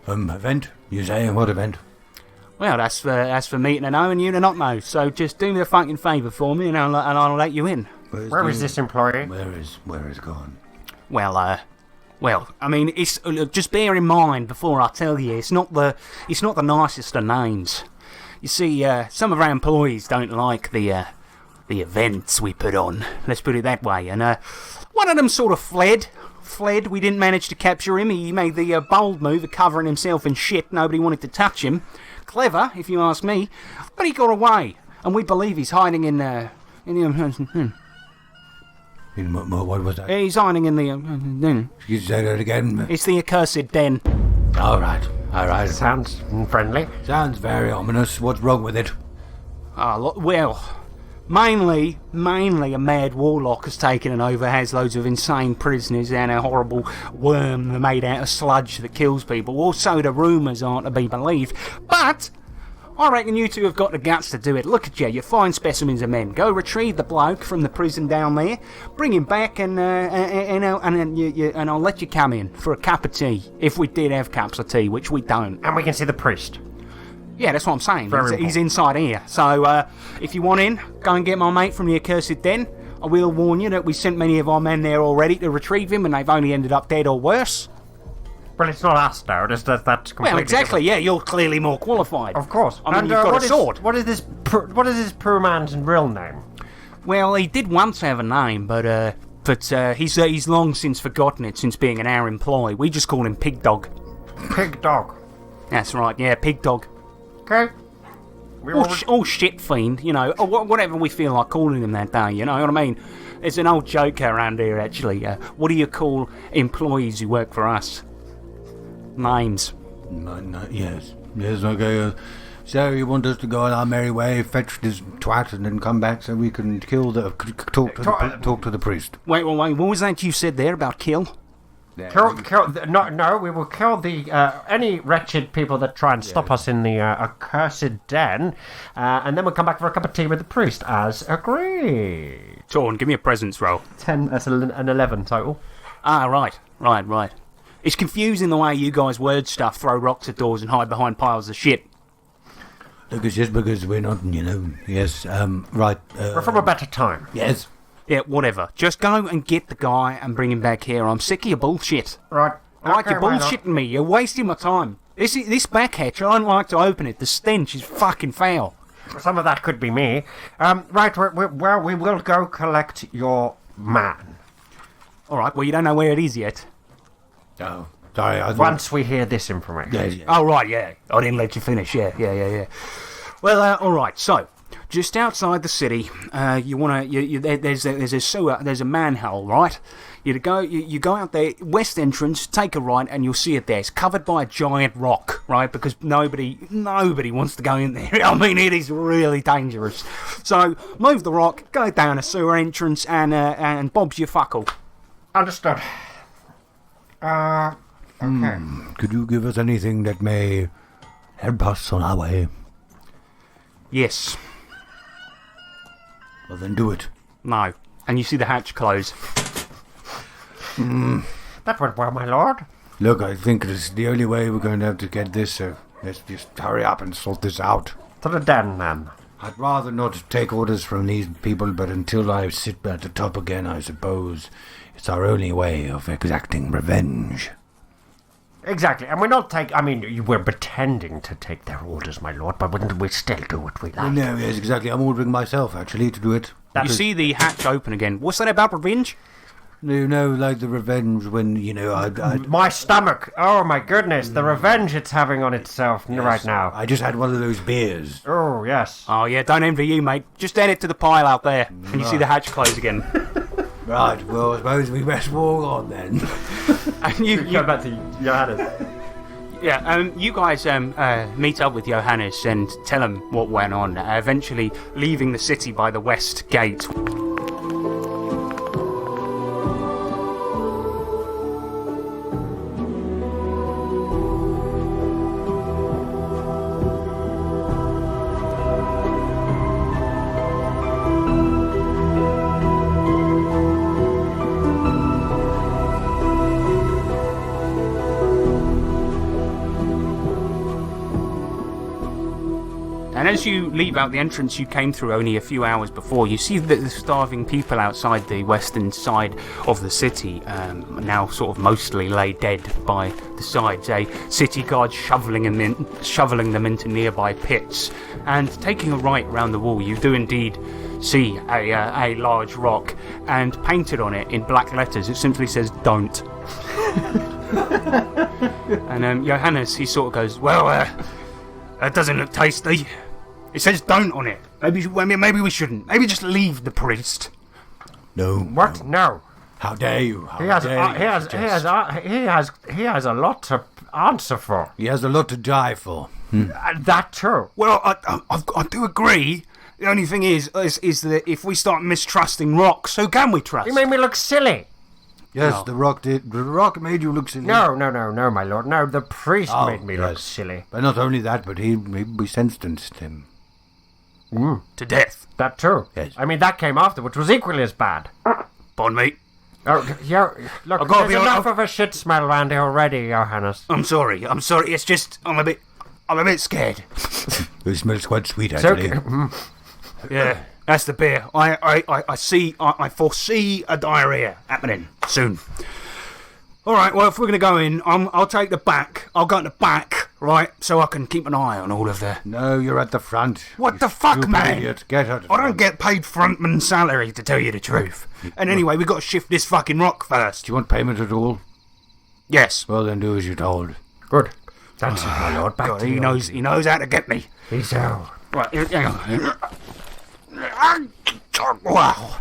Event? You say? What event? Well, that's for me to know and you to not know. So just do me the fucking favour for me, and I'll let you in. Where is this employee? Where is gone? Well, I mean, it's just bear in mind before I tell you, it's not the nicest of names. You see, some of our employees don't like the events we put on. Let's put it that way. And one of them sort of fled. We didn't manage to capture him. He made the bold move of covering himself in shit. Nobody wanted to touch him. Clever, if you ask me. But he got away. And we believe he's hiding in the... What was that? He's hiding in the... You say that again? It's the accursed den. All right. Sounds friendly. Sounds very ominous. What's wrong with it? Well, mainly a mad warlock has taken it over, has loads of insane prisoners and a horrible worm made out of sludge that kills people. Also, the rumours aren't to be believed. But I reckon you two have got the guts to do it. Look at you fine specimens of men. Go retrieve the bloke from the prison down there, bring him back, and I'll let you come in for a cup of tea, if we did have cups of tea, which we don't. And we can see the priest. Yeah, that's what I'm saying. Very He's inside here. So, if you want in, go and get my mate from the accursed den. I will warn you that we sent many of our men there already to retrieve him, and they've only ended up dead or worse. Well, it's not us now. That's completely Well, exactly. different. Yeah, you're clearly more qualified. Of course. I mean, you've got a sword. What is this poor man's real name? Well, he did once have a name, but he's long since forgotten it since being an our employee. We just call him Pig Dog. Pig Dog. That's right. Yeah, Pig Dog. Okay. Or shit fiend, or whatever we feel like calling him that day, you know what I mean? It's an old joke around here, actually. What do you call employees who work for us? Names. Yes, okay. So you want us to go on our merry way, fetch this twat, and then come back so we can talk to the priest. Wait, what was that you said there about kill? No, we will kill any wretched people that try and stop us in the accursed den, and then we'll come back for a cup of tea with the priest, as agreed. Torn, give me a presence roll. 10, that's an 11 total. Ah, right. It's confusing the way you guys word stuff, throw rocks at doors and hide behind piles of shit. Look, it's just because we're not, yes, right. We're from a better time. Yes. Yeah, whatever. Just go and get the guy and bring him back here. I'm sick of your bullshit. Right. Like you're bullshitting me. You're wasting my time. This back hatch, I don't like to open it. The stench is fucking foul. Some of that could be me. Right, we will go collect your man. All right, well, you don't know where it is yet. Oh, sorry. Once we hear this information. Yes. Oh, right, yeah. I didn't let you finish. Yeah. Well, all right, so... Just outside the city, there's a sewer, there's a manhole, right? You go out there, west entrance, take a right, and you'll see it there. It's covered by a giant rock, right? Because nobody wants to go in there. I mean, it is really dangerous. So move the rock, go down a sewer entrance, and Bob's your fuckle. Understood. Okay. Could you give us anything that may help us on our way? Yes. Well, then do it. No. And you see the hatch close. That went well, my lord. Look, I think it's the only way we're going to have to get this, so let's just hurry up and sort this out. To the den, then. I'd rather not take orders from these people, but until I sit at the top again, I suppose it's our only way of exacting revenge. Exactly, and we're not we're pretending to take their orders, my lord, but wouldn't we still do what we like? No, yes, exactly. I'm ordering myself, actually, to do it. You see the hatch open again. What's that about revenge? No, like the revenge when, My stomach! Oh, my goodness, the revenge it's having on itself right now. I just had one of those beers. Oh, yes. Oh, yeah, don't envy you, mate. Just add it to the pile out there, and you see the hatch close again. Right, well, I suppose we best walk on then. And you go back to Johannes. Yeah, you guys meet up with Johannes and tell him what went on, eventually leaving the city by the west gate. And as you leave out the entrance you came through only a few hours before, you see that the starving people outside the western side of the city now sort of mostly lay dead by the sides. A city guard shoveling them into nearby pits. And taking a right round the wall, you do indeed see a large rock, and painted on it in black letters it simply says "Don't." And Johannes, he sort of goes, well, that doesn't look tasty. It says "Don't" on it. Maybe we shouldn't. Maybe just leave the priest. No. What? No. How dare you? He has a lot to answer for. He has a lot to die for. That too. Well, I do agree. The only thing is that if we start mistrusting rocks, who can we trust? You made me look silly. Yes, No. the rock made you look silly. No, my lord. No, the priest made me look silly. But not only that, but we sentenced him. To death. That too. Yes. I mean, that came after, which was equally as bad. Pardon me. Oh, yeah, look, I've gotta there's be enough of a shit smell around here already, Johannes. I'm sorry. It's just I'm a bit scared. It smells quite sweet, It's actually. okay. Yeah, that's the beer. I foresee a diarrhea happening soon. All right. Well, if we're gonna go in, I'll take the back. I'll go in the back, right, so I can keep an eye on all of the. No, you're at the front. What you the fuck, stupid man? Idiot. Get out of I don't get paid frontman salary, to tell you the truth. And anyway, we got to shift this fucking rock first. Do you want payment at all? Yes. Well, then do as you're told. Good. That's it, my lord. Back God, to he you. knows how to get me. He's out. Right, hang on. Wow.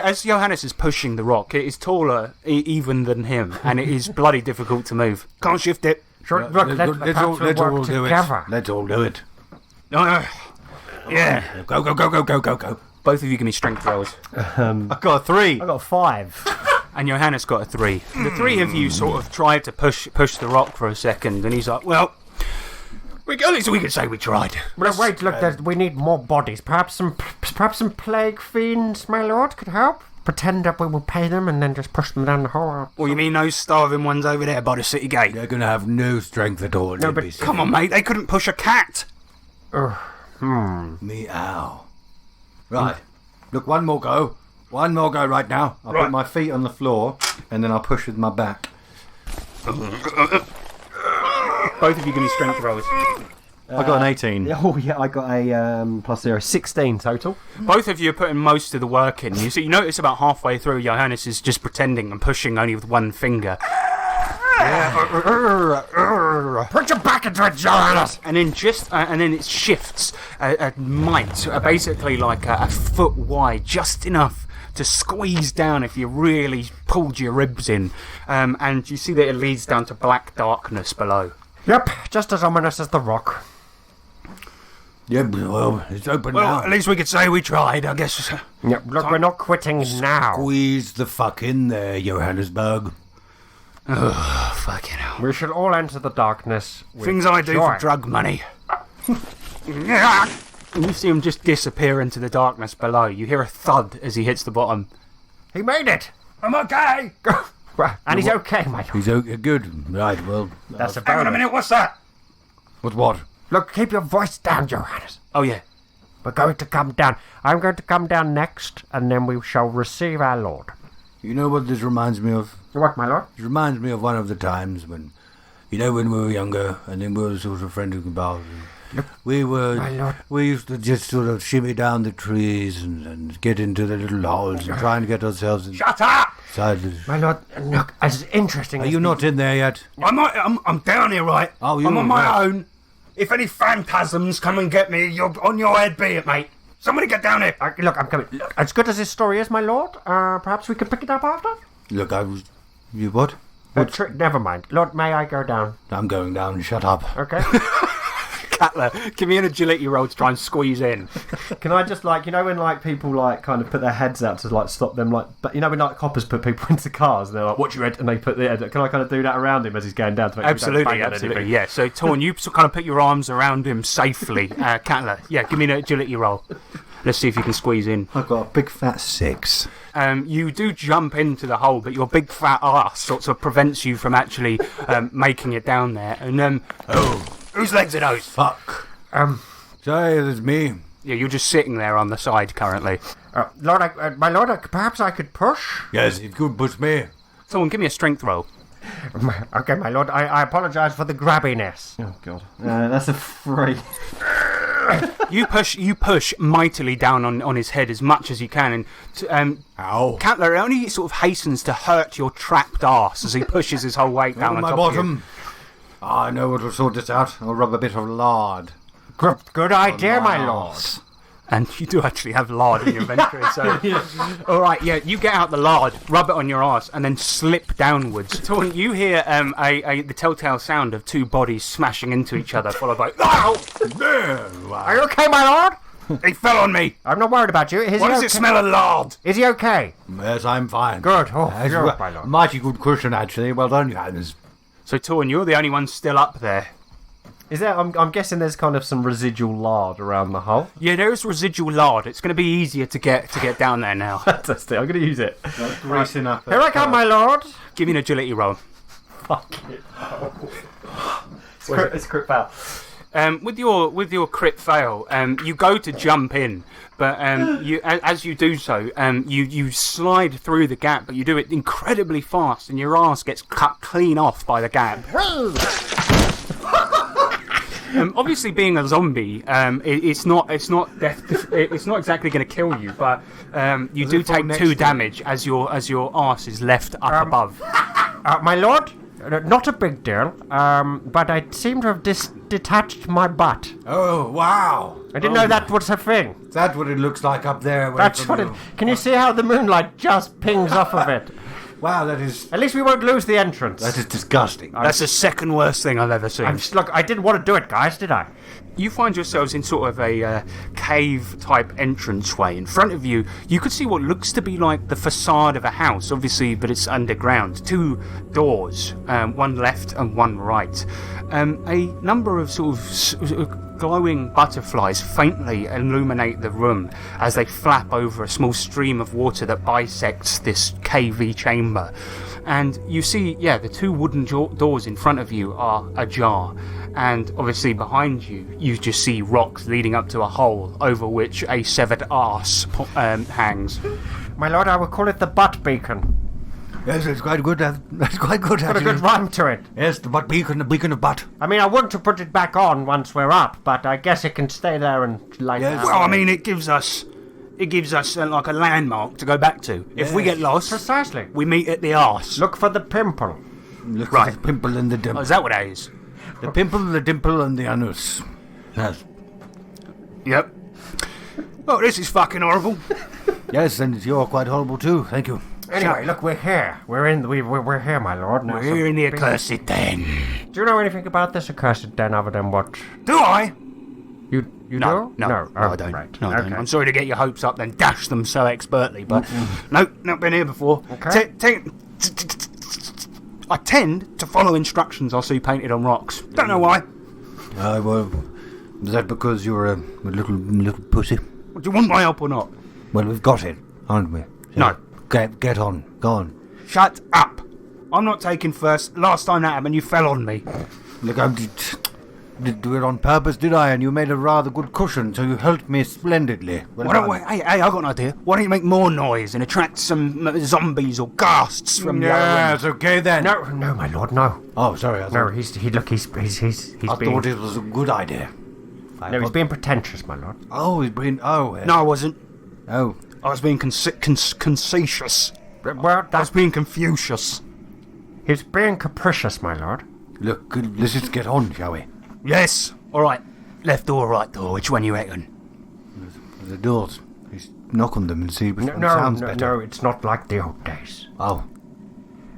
As Johannes is pushing the rock, it is taller even than him, and it is bloody difficult to move. Can't shift it. Sure, look, let's all work together. Let's all do it. Yeah. Go. Both of you give me strength rolls. I got a 3. I got 5. And Johannes got a 3. The three of you sort of tried to push the rock for a second, and he's like, well, at least we can say we tried. But wait, look, we need more bodies. Perhaps some plague fiends, my lord, could help. Pretend that we will pay them and then just push them down the hole. Or you mean those starving ones over there by the city gate? They're going to have no strength at all. No, but Come on, mate, they couldn't push a cat. Meow. Right. Look, one more go. One more go right now. I'll put my feet on the floor and then I'll push with my back. Both of you give me strength rolls. I got an 18. Oh yeah, I got a plus 0, 16 total. Both of you are putting most of the work in. You notice about halfway through, Johannes is just pretending and pushing only with one finger. Put your back into it, Johannes! And then it shifts a mite, basically like a foot wide, just enough to squeeze down if you really pulled your ribs in. And you see that it leads down to black darkness below. Yep, just as ominous as the rock. Yeah, well, it's open Well, now. at least we could say we tried, I guess. Yep, look, we're not quitting now. Squeeze the fuck in there, Johannesburg. Oh, fucking hell. We shall all enter the darkness with Things I do joy. for drug money. And you see him just disappear into the darkness below. You hear a thud as he hits the bottom. He made it! I'm okay! And he's okay, my lord. He's okay, good. Right, well. That's a Hang on a bonus. minute, what's that? What? Look, keep your voice down, Johannes. Oh, yeah. We're going to come down. I'm going to come down next, and then we shall receive our lord. You know what this reminds me of? What, my lord? It reminds me of one of the times when we were younger, and then we were sort of friends about. We used to just sort of shimmy down the trees and get into the little holes and try and get ourselves Shut up! inside. My lord, look, as interesting Are as you not in there yet? I'm down here, right? Oh, you're I'm on my right. own. If any phantasms come and get me, you're on your head, be it, mate. Somebody get down here. Look, I'm coming. Look, as good as this story is, my lord, perhaps we could pick it up after? Look, You what? Never mind. Lord, may I go down? I'm going down. Shut up. Okay. Cutler, give me an agility roll to try and squeeze in. Can I just when people kind of put their heads out to stop them but when coppers put people into cars and they're like, "Watch your head," and they put their head. Can I kind of do that around him as he's going down to make sure he don't bang on Absolutely, anything? yeah. So, Torn, you kind of put your arms around him safely. Cutler, yeah, give me an agility roll. Let's see if you can squeeze in. I got a big fat 6. You do jump into the hole, but your big fat ass sort of prevents you from actually making it down there. And whose legs are those? Fuck. Sorry, it's me. Yeah, you're just sitting there on the side currently. My lord, perhaps I could push? Yes, if you could push me. Someone give me a strength roll. Okay, my lord, I apologise for the grabbiness. Oh god, that's a 3. You push mightily down on his head as much as you can, and Ow. Cutler only sort of hastens to hurt your trapped arse as he pushes his whole weight down on my top bottom. of you. I know what will sort this out. I'll rub a bit of lard. Good idea, my lord. And you do actually have lard in your inventory, so... All right, yeah, you get out the lard, rub it on your arse, and then slip downwards. Torn, you hear the telltale sound of two bodies smashing into each other, followed by... Are you okay, my lord? He fell on me! I'm not worried about you. Why does it smell of lard? Is he okay? Yes, I'm fine. Good. Oh, That's you're my lord. mighty good cushion, actually. Well done, Johannes. So, Torn, you're the only one still up there. Is there? I'm guessing there's kind of some residual lard around the hole. Yeah, there is residual lard. It's going to be easier to get down there now. Fantastic. I'm going to use it. Greasing up. Here I come, my lord. Give me an agility roll. Fuck it. It's crit foul. With your crit fail, you go to jump in, but as you do so, you slide through the gap, but you do it incredibly fast, and your ass gets cut clean off by the gap. Obviously, being a zombie, it's not exactly going to kill you, but you do take 2 damage as your arse is left up above. My lord, not a big deal, but I seem to have detached my butt. Oh, wow. I didn't know that was a thing. That's what it looks like up there. That's what it... Can you see how the moonlight just pings off of it? Wow, that is... At least we won't lose the entrance. That is disgusting. That's the second worst thing I've ever seen. Look, I didn't want to do it, guys, did I? You find yourselves in sort of a cave-type entranceway. In front of you, you could see what looks to be like the facade of a house, obviously, but it's underground. 2 doors, one left and one right. A number of sort of glowing butterflies faintly illuminate the room as they flap over a small stream of water that bisects this cavey chamber. And you see, the 2 wooden doors in front of you are ajar. And obviously behind you, you just see rocks leading up to a hole over which a severed arse hangs. My lord, I will call it the butt beacon. Yes, it's quite good. That's quite good, Got a actually. good rhyme to it. Yes, the butt beacon, the beacon of butt. I mean, I want to put it back on once we're up, but I guess it can stay there and light Yes. out. Well, I mean, it gives us like a landmark to go back to. If we get lost, Precisely. we meet at the arse. Look for the pimple. Look Right. at the pimple and the Oh, dimple. is that what that is? The pimple, the dimple, and the anus. Yes. Yep. Oh, this is fucking horrible. Yes, and you're quite horrible too. Thank you. Anyway, look, we're here. We're here, my lord. Now, We're here in the accursed den. do you know anything about this accursed den other than what Do I? you No, do? no, Oh, I don't. Right. No, I don't. Okay. I'm sorry to get your hopes up, then dash them so expertly, but no, not been here before. Okay. I tend to follow instructions I see painted on rocks. Don't know why. Well, is that because you're a little pussy? Do you want my help or not? Well, we've got it, aren't we? So No. Get on. Go on. Shut up. I'm not taking first. Last time that happened, you fell on me. Look, I did do it on purpose, did I? And you made a rather good cushion, so you helped me splendidly. Well done. Hey, I got an idea. Why don't you make more noise and attract some zombies or ghasts from the other Yes, okay then. No, my lord, no. Oh, sorry. I No, thought, he's I thought it was a good idea. No, he's being pretentious, my lord. Oh, he's been. Oh, yes. No, I wasn't. Oh, I was being concetious. Well, I was being Confucius. he's being capricious, my lord. look, let's just get on, shall we? Yes. All right. Left door, right door. Which one you reckon? The doors. Just knock on them and see which one sounds better. No, it's not like the old days. Oh,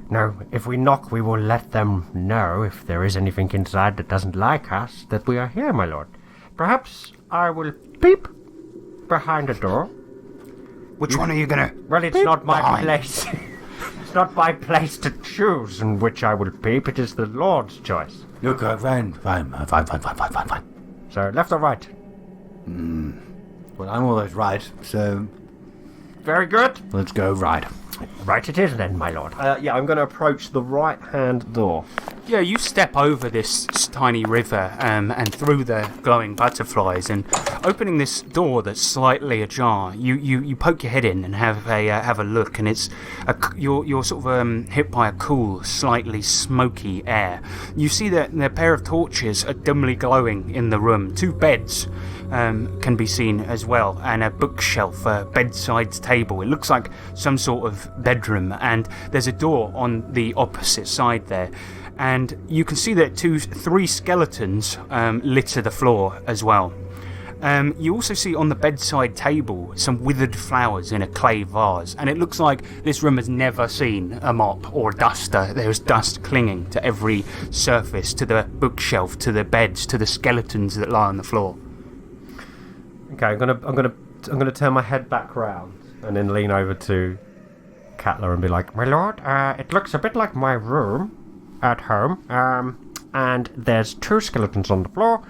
No, if we knock, we will let them know if there is anything inside that doesn't like us that we are here, my lord. Perhaps I will peep behind a door. Which one are you gonna? Well, it's not my behind. place. It's not my place to choose in which I will peep. It is the Lord's choice. look, fine. So, left or right? Well, I'm always right, so Very good. let's go right. Right it is then, my lord. Yeah, I'm going to approach the right-hand door. Yeah, you step over this tiny river and through the glowing butterflies, and opening this door that's slightly ajar, you poke your head in and have a look, and you're sort of hit by a cool, slightly smoky air. You see that a pair of torches are dimly glowing in the room. 2 beds can be seen as well, and a bookshelf, a bedside table. It looks like some sort of bedroom, and there's a door on the opposite side there. And you can see that 3 skeletons litter the floor as well. You also see on the bedside table some withered flowers in a clay vase, and it looks like this room has never seen a mop or a duster. There's dust clinging to every surface, to the bookshelf, to the beds, to the skeletons that lie on the floor. Okay, I'm gonna turn my head back round and then lean over to Catler and be like, my lord, it looks a bit like my room at home, and there's 2 skeletons on the floor,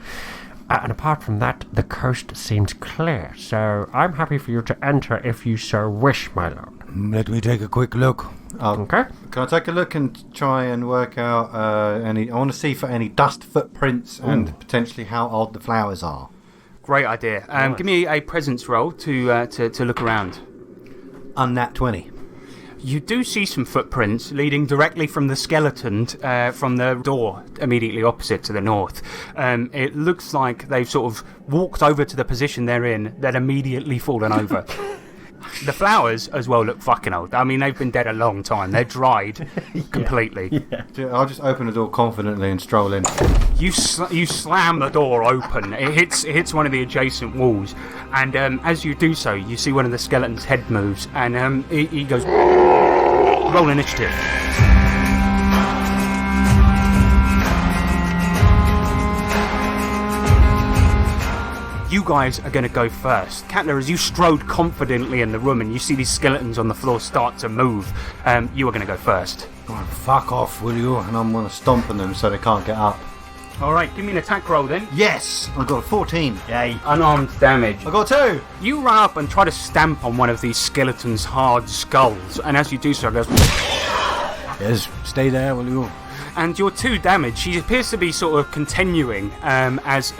and apart from that, the coast seems clear, so I'm happy for you to enter if you so wish, my lord. Let me take a quick look. Okay. Can I take a look and try and work out any... I want to see for any dust footprints and potentially how old the flowers are. Great idea. Nice. Give me a presence roll to look around. Unnat 20. You do see some footprints leading directly from the skeleton from the door immediately opposite to the north. It looks like they've sort of walked over to the position they're in, then immediately fallen over. The flowers as well look fucking old. I mean, they've been dead a long time. They're dried completely. Yeah. I'll just open the door confidently and stroll in. You slam the door open. It hits one of the adjacent walls, and as you do so, you see one of the skeleton's head moves, and he goes, roll initiative. You guys are going to go first. Catler, as you strode confidently in the room and you see these skeletons on the floor start to move, you are going to go first. Oh, fuck off, will you? And I'm going to stomp on them so they can't get up. Alright, give me an attack roll then. Yes! I got a 14. Yay. Unarmed damage. I got 2! You run up and try to stamp on one of these skeletons' hard skulls, and as you do so, it goes... Yes, stay there, will you? And your 2 damage, he appears to be sort of continuing, as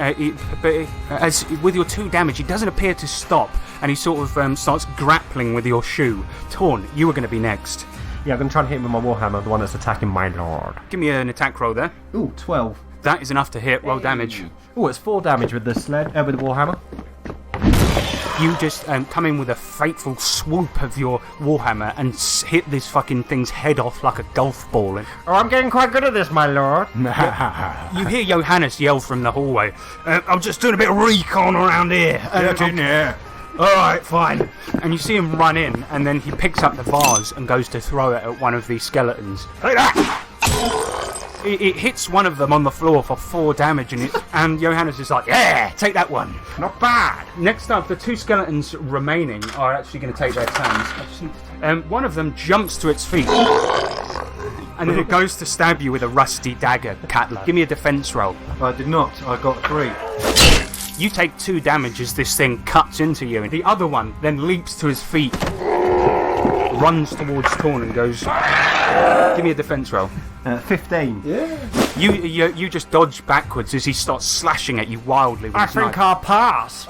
with your 2 damage, he doesn't appear to stop, and he sort of starts grappling with your shoe. Torn, you are going to be next. Yeah, I'm going to try and hit him with my warhammer, the one that's attacking my lord. Give me an attack roll there. Ooh, 12. That is enough to hit. Roll damage. Ooh, it's 4 damage with the with the warhammer. You just come in with a fateful swoop of your warhammer and hit this fucking thing's head off like a golf ball. And oh, I'm getting quite good at this, my lord. you hear Johannes yell from the hallway, I'm just doing a bit of recon around here. Get in here. Alright, fine. And you see him run in, and then he picks up the vase and goes to throw it at one of these skeletons. Take that! It hits one of them on the floor for 4 damage, and Johannes is like, yeah, take that one. Not bad. Next up, the 2 skeletons remaining are actually going to take their turns. I just need to one of them jumps to its feet, and then it goes to stab you with a rusty dagger, Catler. Give me a defense roll. I did not. I got 3. You take 2 damage as this thing cuts into you, and the other one then leaps to his feet, runs towards Torn and goes... Give me a defense roll. 15. Yeah. You just dodge backwards as he starts slashing at you wildly with his knife. I'll pass.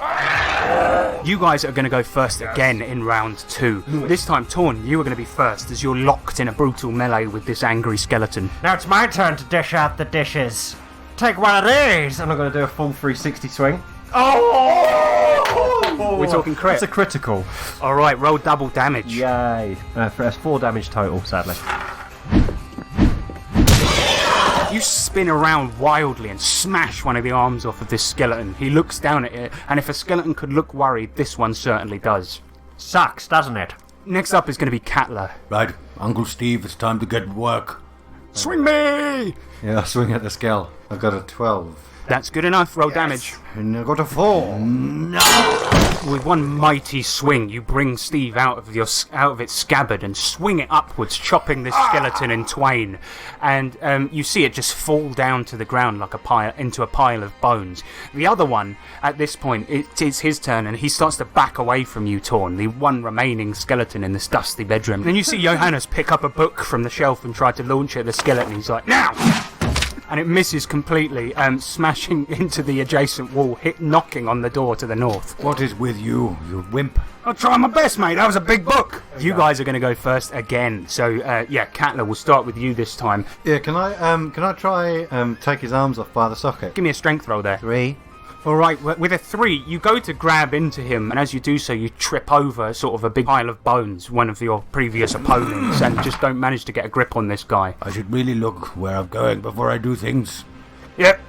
You guys are going to go first again in round 2. This time, Torn, you are going to be first as you're locked in a brutal melee with this angry skeleton. Now it's my turn to dish out the dishes. Take one of these, and I'm going to do a full 360 swing. Oh! We're talking crit. That's a critical. All right, roll double damage. Yay. That's 4 damage total, sadly. You spin around wildly and smash one of the arms off of this skeleton. He looks down at it, and if a skeleton could look worried, this one certainly does. Sucks, doesn't it? Next up is going to be Catler. Right, Uncle Steve, it's time to get work. Swing me! Yeah, I swing at the skull. I got a 12. That's good enough. Roll damage. And I got a 4. No! with one mighty swing, you bring Steve out of its scabbard and swing it upwards, chopping this skeleton in twain. And you see it just fall down to the ground like into a pile of bones. The other one, at this point, it is his turn, and he starts to back away from you, Torn, the one remaining skeleton in this dusty bedroom. Then you see Johannes pick up a book from the shelf and try to launch it at the skeleton. He's like, now! And it misses completely, smashing into the adjacent wall, knocking on the door to the north. What is with you, you wimp? I'll try my best, mate. That was a big book. You guys are going to go first again. So, Catler, we'll start with you this time. Yeah, can I try take his arms off by the socket? Give me a strength roll there. 3. All right, with a 3, you go to grab into him, and as you do so, you trip over sort of a big pile of bones, one of your previous opponents, and just don't manage to get a grip on this guy. I should really look where I'm going before I do things. Yep.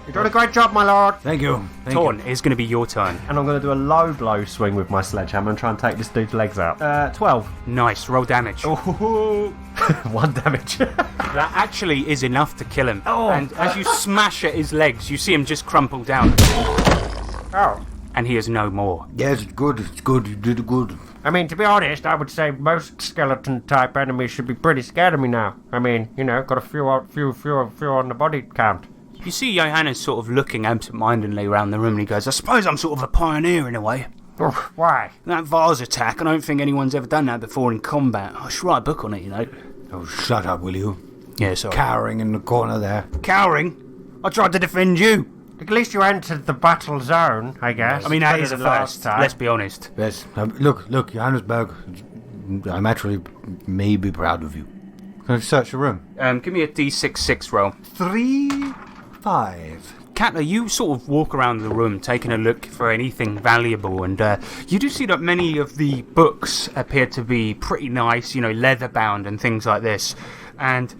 You're doing a great job, my lord. Thank you. Torn, it's going to be your turn. And I'm going to do a low blow swing with my sledgehammer and try and take this dude's legs out. 12. Nice, roll damage. Oh, 1 damage. That actually is enough to kill him. And as you smash at his legs, you see him just crumple down. And he is no more. Yes, it's good. It's good. You did good. I mean, to be honest, I would say most skeleton-type enemies should be pretty scared of me now. I mean, got a few on the body count. You see Johannes sort of looking absent-mindedly around the room, and he goes, I suppose I'm sort of a pioneer in a way. Why? That vase attack, I don't think anyone's ever done that before in combat. I should write a book on it, Oh, shut up, will you? Yeah, sorry. Cowering in the corner there. Cowering? I tried to defend you. At least you entered the battle zone, I guess. I mean, that Better is a than last first, time. let's be honest. Yes. Look, Johannesburg. I'm actually maybe proud of you. Can I search the room? Give me a D6 roll. 3, 5. Catler, you sort of walk around the room taking a look for anything valuable, and you do see that many of the books appear to be pretty nice, leather bound and things like this. And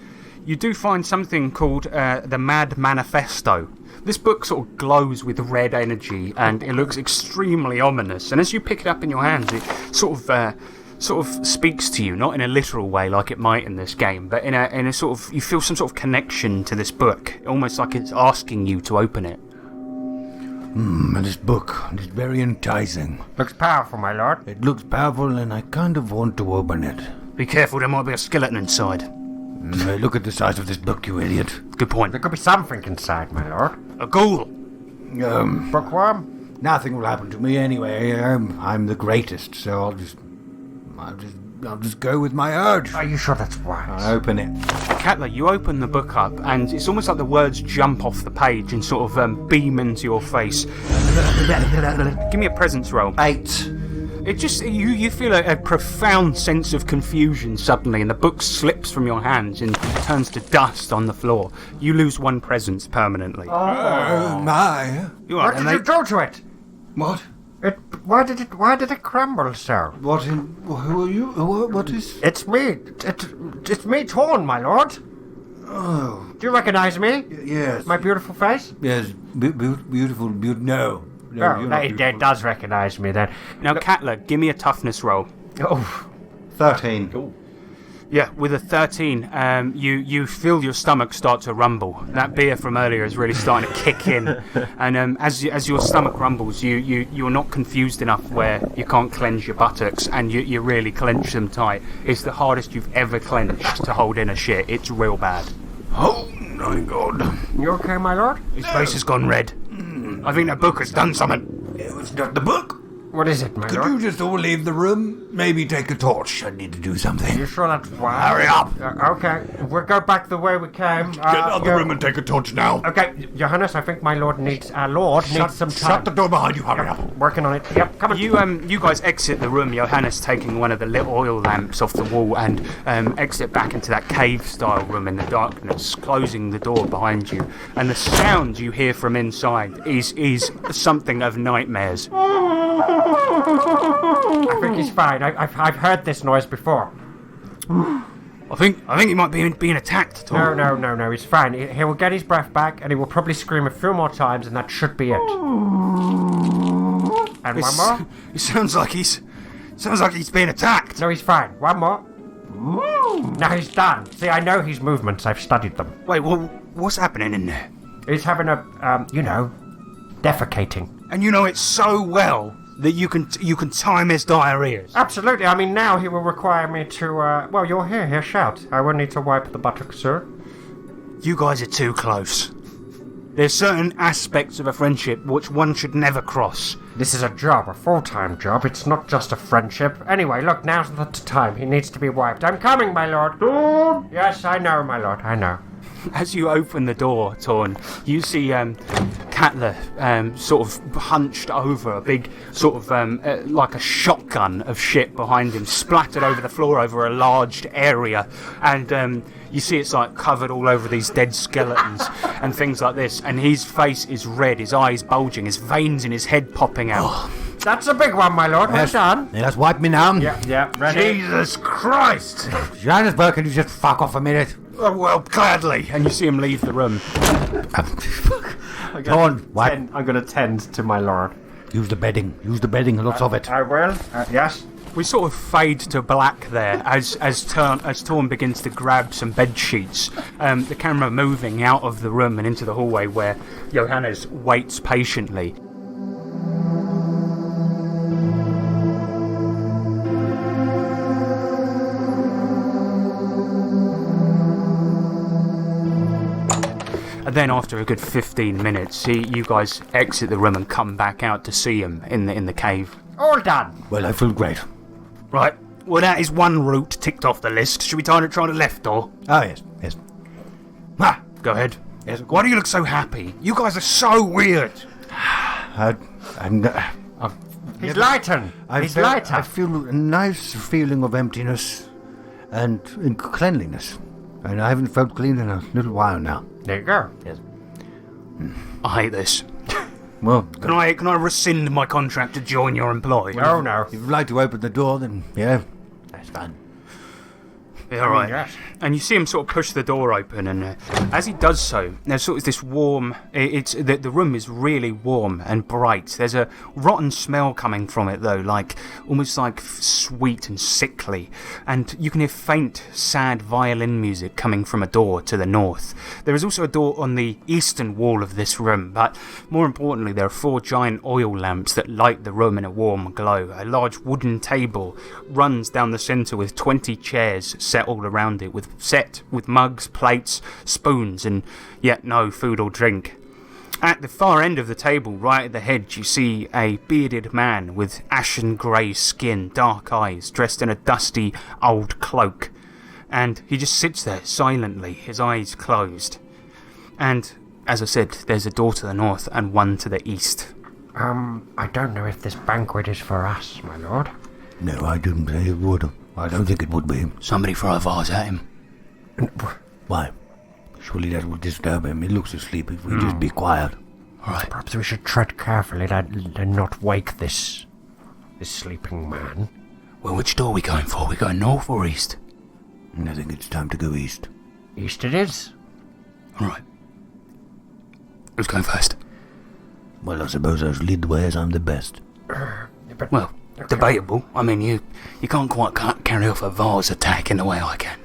you do find something called the Mad Manifesto. This book sort of glows with red energy, and it looks extremely ominous. And as you pick it up in your hands, it sort of speaks to you, not in a literal way like it might in this game, but in a sort of, you feel some sort of connection to this book, almost like it's asking you to open it. This book is very enticing. Looks powerful, my lord. It looks powerful, and I kind of want to open it. Be careful, there might be a skeleton inside. Look at the size of this book, you idiot. Good point. There could be something inside, my lord. A ghoul. Bookworm? Nothing will happen to me anyway. I'm the greatest, so I'll just go with my urge. Are you sure that's wise? I open it. Catler, you open the book up, and it's almost like the words jump off the page and sort of beam into your face. Give me a presence roll. 8. It just, you feel a profound sense of confusion suddenly, and the book slips from your hands and turns to dust on the floor. You lose 1 presence permanently. Oh my! You What did you do to it? What? Why did it crumble so? Who are you? What is? It's me. It's me, Torn, my lord. Oh, Do you recognize me? yes. My beautiful face? Yes, beautiful. No, Oh, you're not it beautiful. does recognize me then. Now, Catler, give me a toughness roll. Oh, 13. Yeah, with a 13, you feel your stomach start to rumble. That beer from earlier is really starting to kick in, and as your stomach rumbles, you're not confused enough where you can't clench your buttocks, and you really clench them tight. It's the hardest you've ever clenched to hold in a shit. It's real bad. Oh my God! you okay, my lord? His face has gone red. I think that book has done something. It's not the book. What is it, my Could lord? you just all leave the room? Maybe take a torch. I need to do something. You sure that's wise? Hurry up! Okay, we'll go back the way we came. Get out of the room and take a torch now. Okay, Johannes, I think my lord needs needs some time. Shut the door behind you. Hurry up. Working on it. Yep, come on. You guys exit the room, Johannes taking one of the lit oil lamps off the wall, and exit back into that cave-style room in the darkness, closing the door behind you. And the sound you hear from inside is something of nightmares. I think he's fine. I've heard this noise before. I think he might be being attacked, Tom. No, he's fine. He will get his breath back, and he will probably scream a few more times, and that should be it. And one more? It sounds like he's being attacked. No, he's fine. One more. Now he's done. See, I know his movements. I've studied them. Wait, what's happening in there? He's having a, defecating. And you know it so well. that you can time his diarrheas? Absolutely. I mean, now he will require me to, well, you're here, shout. I will need to wipe the buttocks, sir. You guys are too close. There's certain aspects of a friendship which one should never cross. This is a job, a full-time job. It's not just a friendship. Anyway, look, now's the time. He needs to be wiped. I'm coming, my lord. Yes, I know, my lord, I know. As you open the door, Torn, you see Catler sort of hunched over a big sort of like a shotgun of shit behind him, splattered over the floor over a large area, and you see it's like covered all over these dead skeletons and things like this, and his face is red, his eyes bulging, his veins in his head popping out. That's a big one, my lord. Well done. Yes, wipe me now. Yeah, ready. Jesus Christ! Johannesburg, can you just fuck off a minute? Oh, well, gladly. And you see him leave the room. Torn, wipe. I'm going to tend to my lord. Use the bedding, lots of it. I will. Yes. We sort of fade to black there as Torn begins to grab some bed sheets. The camera moving out of the room and into the hallway where Johannes waits patiently. And then after a good 15 minutes, you guys exit the room and come back out to see him in the cave. All done. Well, I feel great. Right. Well, that is one route ticked off the list. Should we try the left door? Oh, yes. Ah, go ahead. Yes. Why do you look so happy? You guys are so weird. He's lighten. He's lighter. I feel a nice feeling of emptiness and cleanliness. And I haven't felt clean in a little while now. There you go. Yes. I hate this. Well, Can I rescind my contract to join your employ? No. if you'd like to open the door, then yeah, that's fine. Yeah, all right. Yes. And you see him sort of push the door open, and as he does so, there's sort of this warm. The room is really warm and bright. There's a rotten smell coming from it, though, like almost like sweet and sickly. And you can hear faint, sad violin music coming from a door to the north. There is also a door on the eastern wall of this room, but more importantly, there are 4 giant oil lamps that light the room in a warm glow. A large wooden table runs down the centre with 20 chairs set all around it, with mugs, plates, spoons, and yet no food or drink. At the far end of the table, right at the head, you see a bearded man with ashen grey skin, dark eyes, dressed in a dusty old cloak. And he just sits there silently, his eyes closed. And, as I said, there's a door to the north and one to the east. I don't know if this banquet is for us, my lord. No, I didn't say it would. I don't think it would be. Somebody throw a vase at him. Why? Surely that would disturb him. He looks asleep. If we just be quiet. All right. Perhaps we should tread carefully and not wake this sleeping man. Well, which door are we going for? We going north or east? I think it's time to go east. East it is. All right. Who's going first? Well, I suppose as leadways I'm the best. But, Well, debatable. I mean, you can't quite carry off a vase attack in the way I can.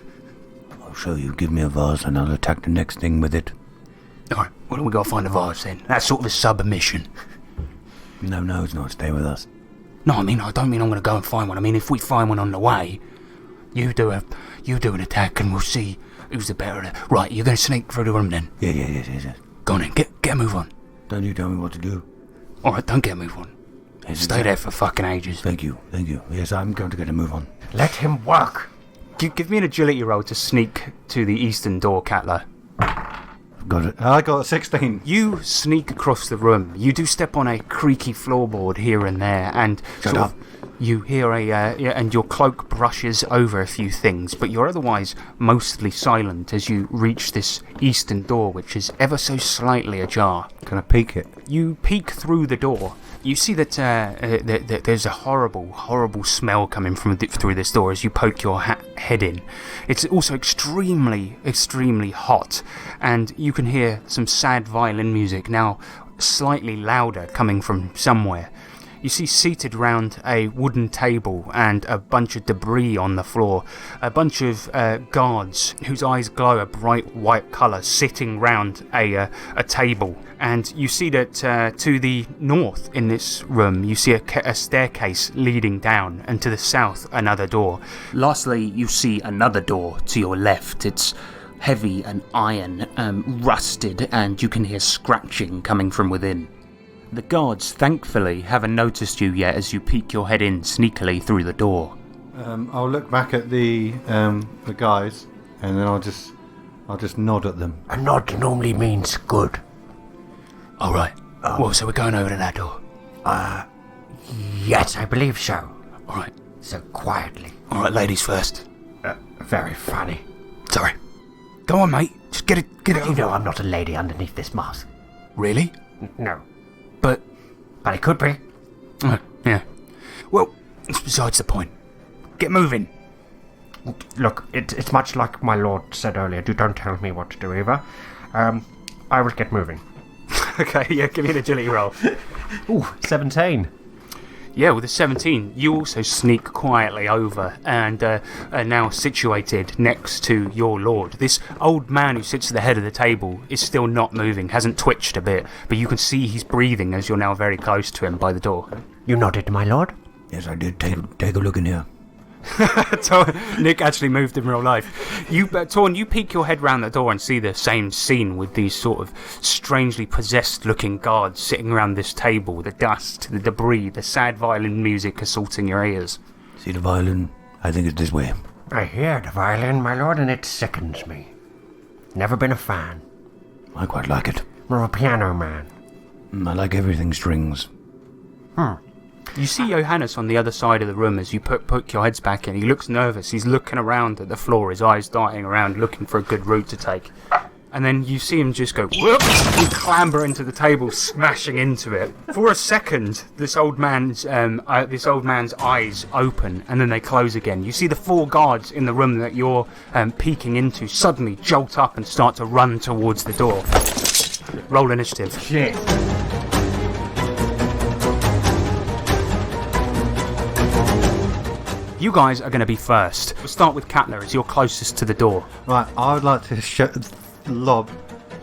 I'll show you. Give me a vase and I'll attack the next thing with it. All right. Well, we got to find a vase then. That's sort of a submission. No, it's not. Stay with us. No, I don't mean I'm going to go and find one. I mean, if we find one on the way, you do an attack and we'll see who's the better. Right, you're going to sneak through the room then? Yes. Go on then, get a move on. Don't you tell me what to do. All right, don't get a move on. Stay there for fucking ages. Thank you. Yes, I'm going to get a move on. let him work. Give me an agility roll to sneak to the eastern door, Catler. Got it. I got a 16. You sneak across the room. You do step on a creaky floorboard here and there, and Shut up. You hear and your cloak brushes over a few things, but you're otherwise mostly silent as you reach this eastern door, which is ever so slightly ajar. Can I peek it? You peek through the door. You see that there's a horrible smell coming from through this door as you poke your head in. It's also extremely hot, and you can hear some sad violin music, now slightly louder, coming from somewhere. you see seated round a wooden table and a bunch of debris on the floor, a bunch of guards whose eyes glow a bright white colour sitting round a table. And you see that to the north in this room, you see a staircase leading down, and to the south, another door. Lastly, you see another door to your left. It's heavy and iron, rusted, and you can hear scratching coming from within. The guards, thankfully, haven't noticed you yet as you peek your head in sneakily through the door. I'll look back at the guys, and then I'll just nod at them. A nod normally means good. All right. Well, so we're going over to that door. Yes, I believe so. All right. So quietly. All right, ladies first. Very funny. Sorry. Go on, mate. Just get it You over. know I'm not a lady underneath this mask. Really? No. But But it could be. yeah. Well, it's besides the point. Get moving. Look, it's much like my lord said earlier. Don't tell me what to do, Eva. I will get moving. Okay, yeah, give me an agility roll. Ooh, 17. Yeah, with a 17, you also sneak quietly over and are now situated next to your lord. This old man who sits at the head of the table is still not moving, hasn't twitched a bit, but you can see he's breathing as you're now very close to him by the door. You nodded, my lord? Yes, I did. Take a look in here. Nick actually moved in real life. Torn, you peek your head round the door and see the same scene with these sort of strangely possessed-looking guards sitting around this table, the dust, the debris, the sad violin music assaulting your ears. See the violin? I think it's this way. I hear the violin, my lord, and it sickens me. Never been a fan. I quite like it. More a piano man. I like everything strings. You see Johannes on the other side of the room as you poke your heads back in. He looks nervous. He's looking around at the floor, his eyes darting around, looking for a good route to take. And then you see him just go whoop and clamber into the table, smashing into it. For a second, this old man's eyes open and then they close again. You see the 4 guards in the room that you're peeking into suddenly jolt up and start to run towards the door. Roll initiative. Shit. You guys are going to be first. We'll start with Katler as you're closest to the door. Right, I would like to lob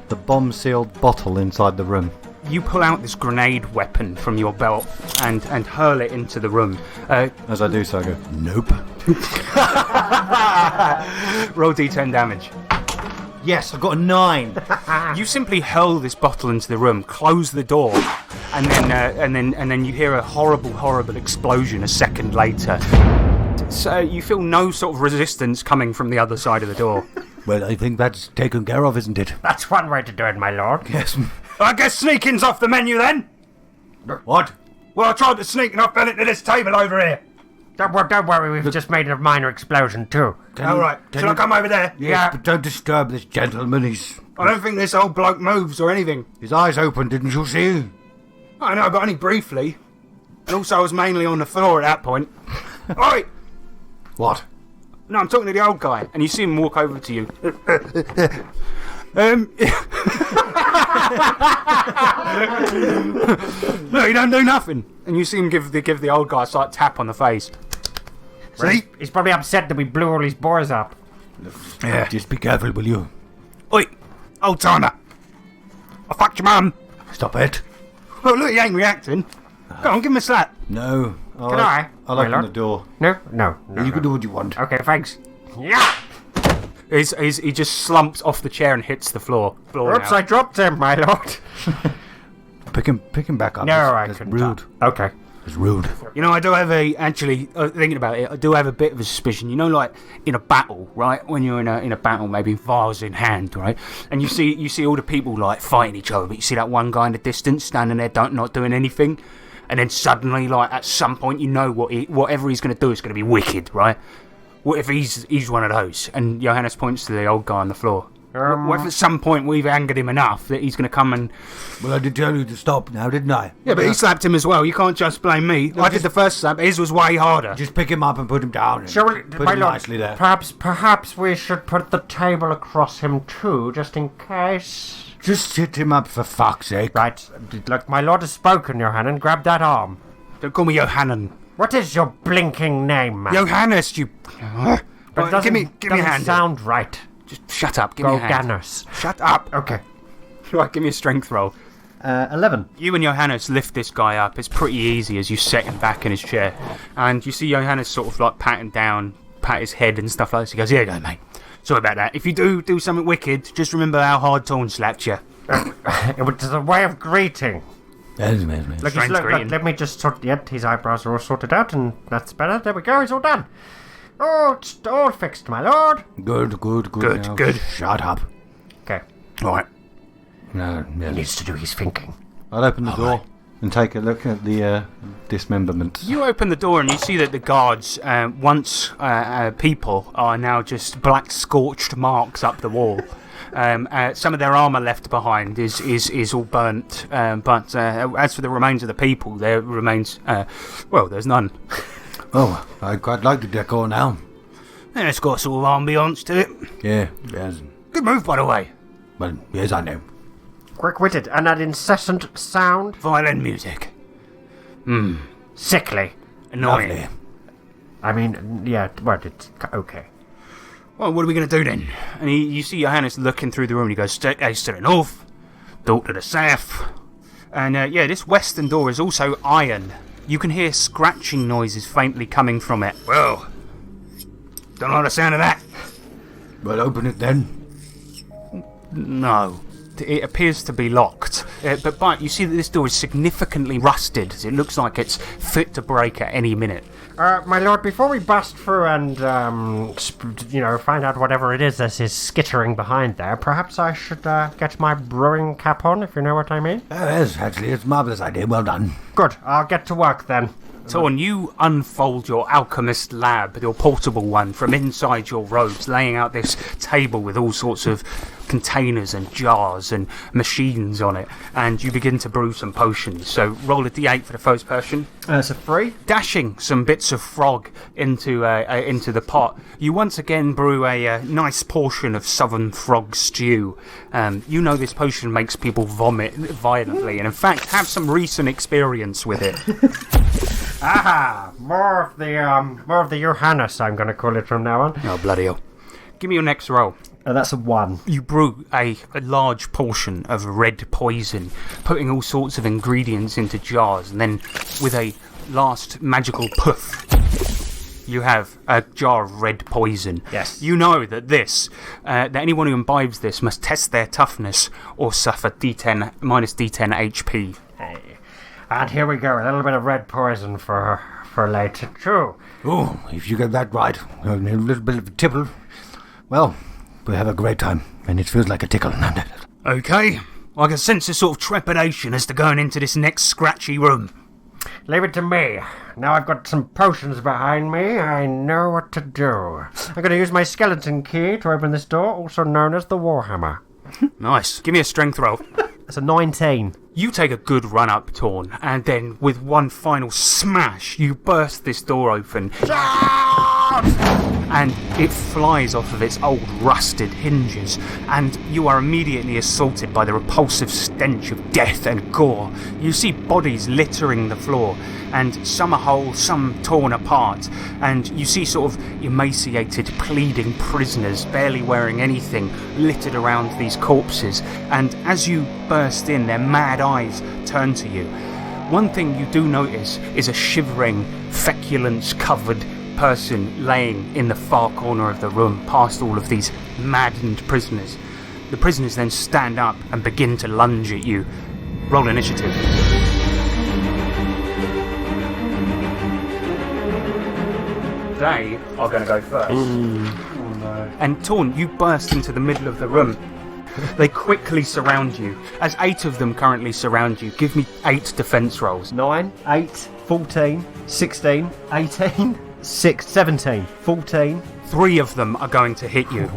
the bomb-sealed bottle inside the room. You pull out this grenade weapon from your belt and hurl it into the room. As I do so, I go, Nope. Roll d10 damage. yes, I got a 9. You simply hurl this bottle into the room, close the door, and then you hear a horrible explosion a second later. So you feel no sort of resistance coming from the other side of the door. Well, I think that's taken care of, isn't it? That's one way to do it, my lord. Yes. I guess sneaking's off the menu then. What? Well, I tried to sneak and I fell into this table over here. Don't worry, we've just made a minor explosion too. All right, shall I come over there? Yes, Yeah. but don't disturb this gentleman. I don't think this old bloke moves or anything. His eyes open, didn't you see? I know, but only briefly. And also I was mainly on the floor at that point. Oi! What? No, I'm talking to the old guy, and you see him walk over to you. No, he don't do nothing. And you see him give the old guy a slight tap on the face. See? He's probably upset that we blew all his boars up. Yeah. Just be careful, will you? Oi, old timer. I fucked your mum. Stop it. Oh, look, he ain't reacting. Go on, give him a slap. No. Can I? I'll my open lord? the door. No. You can do what you want. Okay, thanks. Yeah! He just slumps off the chair and hits the floor. Oops, I dropped him, my lord. Pick him back up. No, I that's couldn't. rude. Okay. It's rude. You know, I do have thinking about it, I do have a bit of a suspicion. You know, like in a battle, right? When you're in a battle, maybe vials in hand, right? And you see all the people like fighting each other, but you see that one guy in the distance standing there, not doing anything, and then suddenly, like at some point, you know whatever he's going to do is going to be wicked, right? What if he's one of those? And Johannes points to the old guy on the floor. What if at some point we've angered him enough that he's going to come and... Well, I did tell you to stop now, didn't I? Yeah, but he slapped him as well. You can't just blame me. I did the first slap. His was way harder. Just pick him up and put him down. And Shall we, put my him lord, nicely there. perhaps we should put the table across him too, just in case. Just sit him up for fuck's sake. Right, look, my lord has spoken, Johanna, grab that arm. Don't call me Johannan. What is your blinking name, man? Johannes, you... But Right, give me a doesn't hand. sound right. Just shut up, give me a hand. Gorganus. Shut up. Okay. Right, give me a strength roll. 11. You and Johannes lift this guy up. It's pretty easy as you set him back in his chair. And you see Johannes sort of like pat him down, pat his head and stuff like this. He goes, here you go, mate. Sorry about that. If you do something wicked, just remember how hard Torn slapped you. It was a way of greeting. Yes. Look, Strange greeting. let me just sort... Yep, his eyebrows are all sorted out, and that's better. There we go, he's all done. Oh, it's all fixed, my lord. Good. Good, Now, good. Shut up. Okay. All right. No, He yes. needs to do his thinking. I'll open the door and take a look at the dismemberment. You open the door and you see that the guards, once people, are now just black scorched marks up the wall. Some of their armour left behind is all burnt, but as for the remains of the people, there remains, there's none. Oh, I quite like the decor now. Yeah, it's got sort of ambience to it. Yeah, yes. Good move, by the way. Well, yes, I know. Quick-witted, and that incessant sound. Violin music. Sickly. Annoying. Lovely. I mean, yeah, well, it's... Okay. Well, what are we going to do then? And you see Johannes looking through the room and he goes, staircase to the north, door to the south. And this western door is also iron. You can hear scratching noises faintly coming from it. Well, don't like the sound of that. Well, open it then. No. It appears to be locked. But you see that this door is significantly rusted. It looks like it's fit to break at any minute. My lord, before we bust through and, find out whatever it is that is skittering behind there, perhaps I should get my brewing cap on, if you know what I mean? Yes, actually, it's a marvellous idea. Well done. Good, I'll get to work then. Torn, you unfold your alchemist lab, your portable one, from inside your robes, laying out this table with all sorts of containers and jars and machines on it, and you begin to brew some potions. So roll a d8 for the first person. It's a 3. Dashing some bits of frog into the pot, you once again brew a nice portion of southern frog stew. You know this potion makes people vomit violently, and in fact have some recent experience with it. Aha! More of the Johannes, I'm going to call it from now on. Oh, bloody hell. Give me your next roll. That's a 1. You brew a large portion of red poison, putting all sorts of ingredients into jars, and then with a last magical poof, you have a jar of red poison. Yes. You know that that anyone who imbibes this must test their toughness or suffer minus D10 HP. Hey. And here we go, a little bit of red poison for later too. Oh, if you get that right, a little bit of a tipple, well, we have a great time, and it feels like a tickle. Okay. I can sense a sort of trepidation as to going into this next scratchy room. Leave it to me. Now I've got some potions behind me, I know what to do. I'm going to use my skeleton key to open this door, also known as the Warhammer. Nice. Give me a strength roll. That's a 19. You take a good run up, Torn, and then with one final smash, you burst this door open. And it flies off of its old rusted hinges, and you are immediately assaulted by the repulsive stench of death and gore. You see bodies littering the floor, and some are whole, some torn apart, and you see sort of emaciated, pleading prisoners, barely wearing anything, littered around these corpses, and as you burst in, their mad eyes turn to you. One thing you do notice is a shivering, feculence-covered person laying in the far corner of the room past all of these maddened prisoners. The prisoners then stand up and begin to lunge at you. Roll initiative. They are going to go first. And Torn, you burst into the middle of the room. They quickly surround you. As 8 of them currently surround you, give me 8 defense rolls. 9, 8, 14, 16, 18, 6, 17, 14. 3 of them are going to hit you.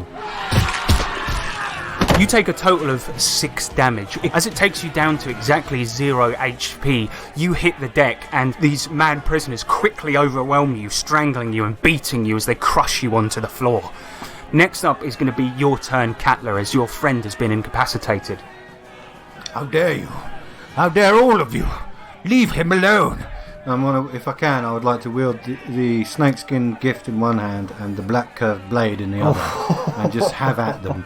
You take a total of 6 damage. As it takes you down to exactly 0 HP, you hit the deck, and these mad prisoners quickly overwhelm you, strangling you and beating you as they crush you onto the floor. Next up is going to be your turn, Catler, as your friend has been incapacitated. How dare you? How dare all of you? Leave him alone. If I can, I would like to wield the snakeskin gift in one hand and the black curved blade in the other, and just have at them.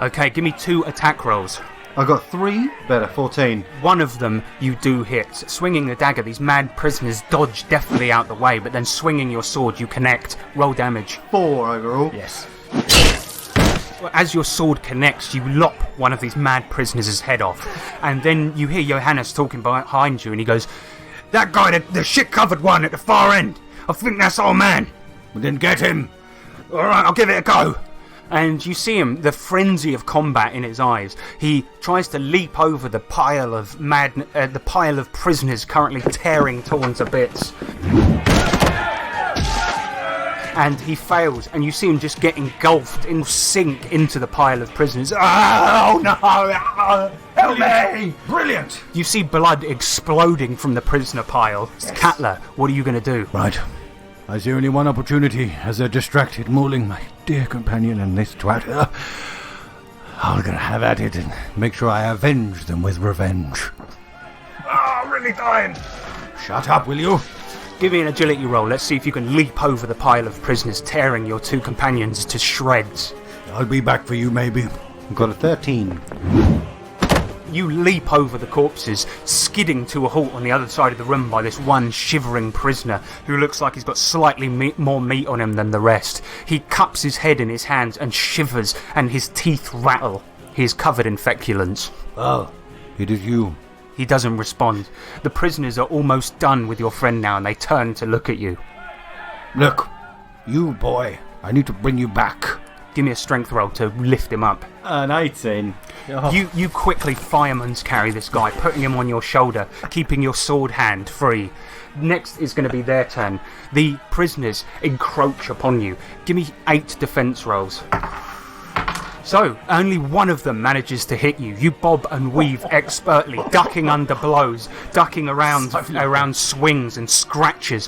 Okay, give me 2 attack rolls. I got 3, better, 14. One of them you do hit. Swinging the dagger, these mad prisoners dodge deftly out the way, but then swinging your sword, you connect. Roll damage. 4 overall. Yes. As your sword connects, you lop one of these mad prisoners' head off. And then you hear Johannes talking behind you, and he goes, "That guy, the shit-covered one at the far end. I think that's our man." We didn't get him. "Alright, I'll give it a go." And you see him, the frenzy of combat in his eyes. He tries to leap over the pile of prisoners currently tearing Torn to bits. And he fails, and you see him just get engulfed and sink into the pile of prisoners. Oh no! Help me! Brilliant! You see blood exploding from the prisoner pile. Yes. Katla, what are you going to do? Right. I see only one opportunity as they're distracted, mauling my dear companion and this twat. I'm going to have at it and make sure I avenge them with revenge. I'm really dying. Shut up, will you? Give me an agility roll. Let's see if you can leap over the pile of prisoners, tearing your 2 companions to shreds. I'll be back for you, maybe. I've got a 13. You leap over the corpses, skidding to a halt on the other side of the room by this one shivering prisoner who looks like he's got slightly more meat on him than the rest. He cups his head in his hands and shivers, and his teeth rattle. He is covered in feculence. Oh, it is you. He doesn't respond. The prisoners are almost done with your friend now, and they turn to look at you. Look, you boy, I need to bring you back. Give me a strength roll to lift him up. An 18. Oh. You quickly fireman's carry this guy, putting him on your shoulder, keeping your sword hand free. Next is going to be their turn. The prisoners encroach upon you. Give me 8 defense rolls. So, only one of them manages to hit you. You bob and weave expertly, ducking under blows, ducking around swings and scratches.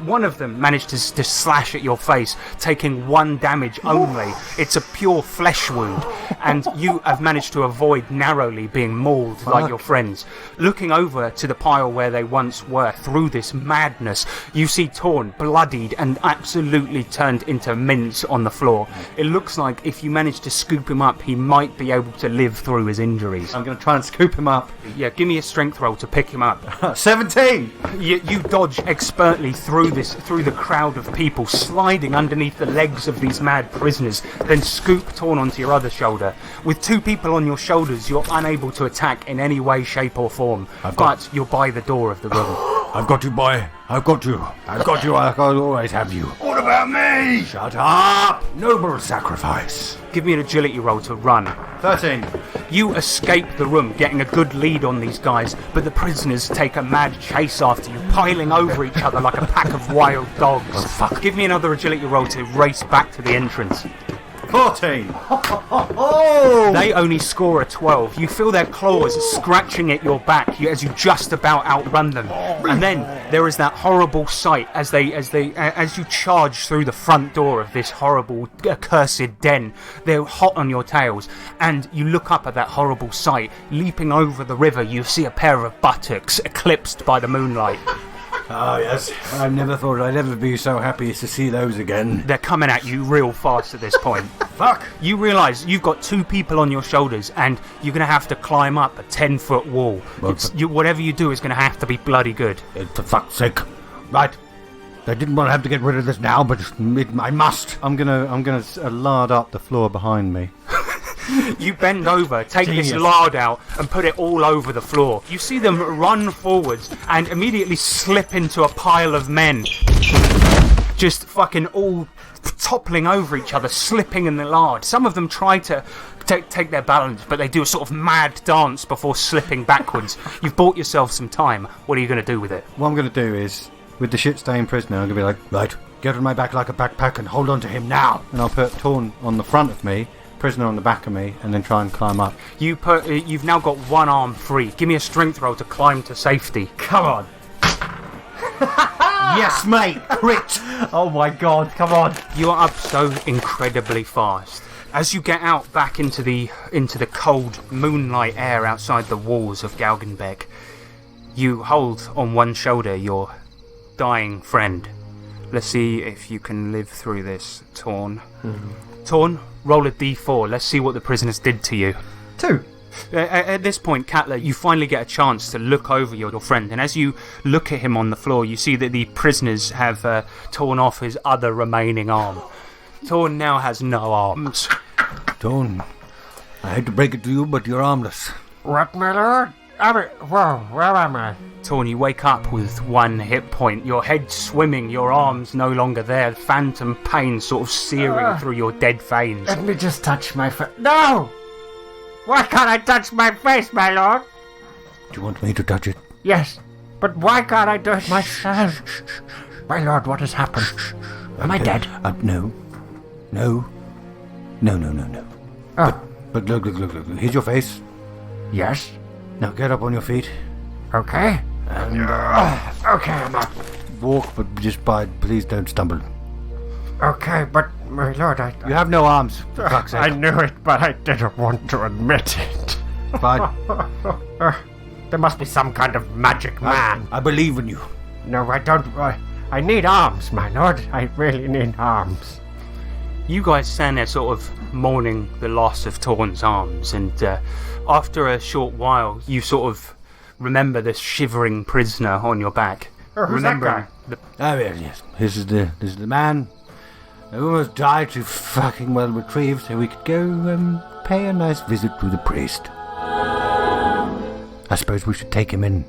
One of them managed to slash at your face, taking 1 damage only. It's a pure flesh wound, and you have managed to avoid narrowly being mauled like your friends. Looking over to the pile where they once were, through this madness, you see Torn, bloodied and absolutely turned into mince on the floor. It looks like if you manage to scoop him up, he might be able to live through his injuries. I'm going to try and scoop him up. Yeah, give me a strength roll to pick him up. 17! You dodge expertly through the crowd of people, sliding underneath the legs of these mad prisoners, then scoop Torn onto your other shoulder. With 2 people on your shoulders, you're unable to attack in any way, shape or form, but you're by the door of the room. I've got you, boy. I've got you. I'll always have you. What about me? Shut up! Noble sacrifice. Give me an agility roll to run. 13. You escape the room, getting a good lead on these guys, but the prisoners take a mad chase after you, piling over each other like a pack of wild dogs. Oh, fuck. Give me another agility roll to race back to the entrance. 14. They only score a 12. You feel their claws scratching at your back as you just about outrun them. And then there is that horrible sight as you charge through the front door of this horrible, accursed den. They're hot on your tails, and you look up at that horrible sight. Leaping over the river, you see a pair of buttocks eclipsed by the moonlight. Ah, yes. I never thought I'd ever be so happy as to see those again. They're coming at you real fast at this point. Fuck! You realise you've got 2 people on your shoulders, and you're going to have to climb up a 10-foot wall. Well, whatever you do is going to have to be bloody good. For fuck's sake. Right. I didn't want to have to get rid of this now, but I must. I'm gonna lard up the floor behind me. You bend over, take this lard out, and put it all over the floor. You see them run forwards and immediately slip into a pile of men. Just fucking all toppling over each other, slipping in the lard. Some of them try to take their balance, but they do a sort of mad dance before slipping backwards. You've bought yourself some time. What are you going to do with it? What I'm going to do is, with the shit-stained prisoner, I'm going to be like, right, get on my back like a backpack and hold on to him now. And I'll put Torn on the front of me, prisoner on the back of me, and then try and climb up. You've now got 1 arm free. Give me a strength roll to climb to safety. Come on. Yes, mate! Crit! Oh my god, come on. You are up so incredibly fast. As you get out back into the cold moonlight air outside the walls of Galgenbeck, you hold on one shoulder your dying friend. Let's see if you can live through this, Torn. Torn, roll a d4. Let's see what the prisoners did to you. 2. At this point, Catler, you finally get a chance to look over your friend, and as you look at him on the floor, you see that the prisoners have torn off his other remaining arm. Torn now has no arms. Torn, I hate to break it to you, but you're armless. What, my lord? Whoa, where am I? Torn, you wake up with 1 hit point, your head swimming, your arms no longer there, phantom pain sort of searing through your dead veins. Let me just touch my face. No! Why can't I touch my face, my lord? Do you want me to touch it? Yes, but why can't I do it myself? My lord, what has happened? Am I dead? No. No. Oh. But look. Here's your face. Yes. Now get up on your feet. Okay. And Okay, I'm up. walk, but please don't stumble. Okay, but my lord, You have no arms, for fuck's sake. I knew it, but I didn't want to admit it. Fine. There must be some kind of magic man. I believe in you. No, I don't. I need arms, my lord. I really need arms. You guys stand there sort of mourning the loss of Torn's arms, and after a short while, you sort of remember the shivering prisoner on your back. Who's that guy? Yes. This is the man who almost died to fucking well retrieved, so we could go pay a nice visit to the priest. I suppose we should take him in.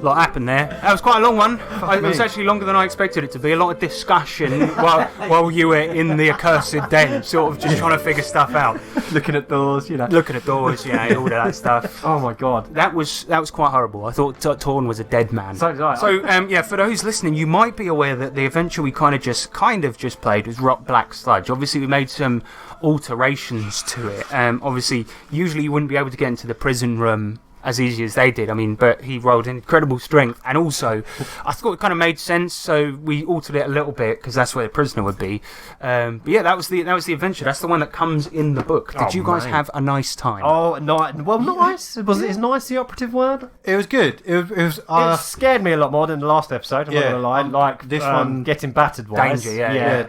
lot happened there. That was quite a long one. It was actually longer than I expected it to be. A lot of discussion while you were in the accursed den, sort of just trying to figure stuff out. Looking at doors, you know. Looking at doors, all of that stuff. Oh my god. That was quite horrible. I thought Torn was a dead man. So did I. So for those listening, you might be aware that the adventure we kind of just played was Rock Black Sludge. Obviously, we made some alterations to it. Obviously, usually you wouldn't be able to get into the prison room as easy as they did. I mean, but he rolled incredible strength, and also I thought it kind of made sense, so we altered it a little bit because that's where the prisoner would be. But yeah, that was the adventure. That's the one that comes in the book. Did you guys have a nice time? Oh, nice. Is nice the operative word? It was good. It scared me a lot more than the last episode. I'm not gonna lie. Like this one, getting battered wise. Danger.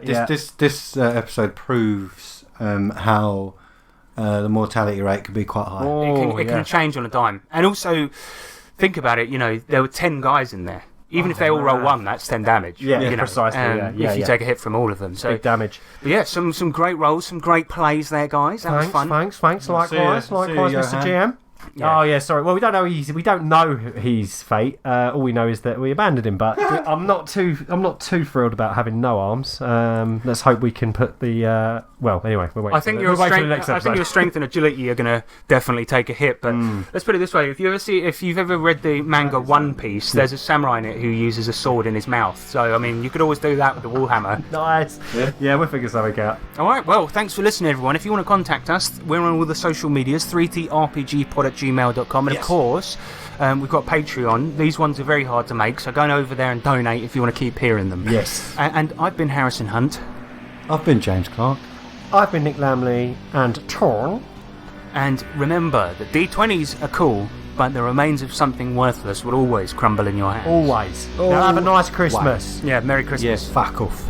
This episode proves how the mortality rate can be quite high. It can change on a dime. And also, think about it, there were 10 guys in there. Even if they all roll 1, that's 10 damage. Precisely. If you take a hit from all of them. So big damage. But yeah, some great rolls, some great plays there, guys. That was fun. Thanks. Likewise, Mr. GM. Yeah. Oh yeah, sorry. Well, we don't know his fate. All we know is that we abandoned him. But I'm not too thrilled about having no arms. Let's hope we can put the. Well, anyway, we'll wait. I think your strength and agility are going to definitely take a hit. But let's put it this way: if you've ever read the manga One Piece, there's a samurai in it who uses a sword in his mouth. So I mean, you could always do that with the Warhammer. Nice. Yeah, we'll figure something out. All right. Well, thanks for listening, everyone. If you want to contact us, we're on all the social medias: 3trpgpod@gmail.com, and of course, we've got Patreon. These ones are very hard to make, so go over there and donate if you want to keep hearing them. Yes. And I've been Harrison Hunt. I've been James Clark. I've been Nick Lamley and Torn. And remember, the D20s are cool, but the remains of something worthless will always crumble in your hands. Always. Now have a nice Christmas. Yeah, Merry Christmas. Yes, fuck off.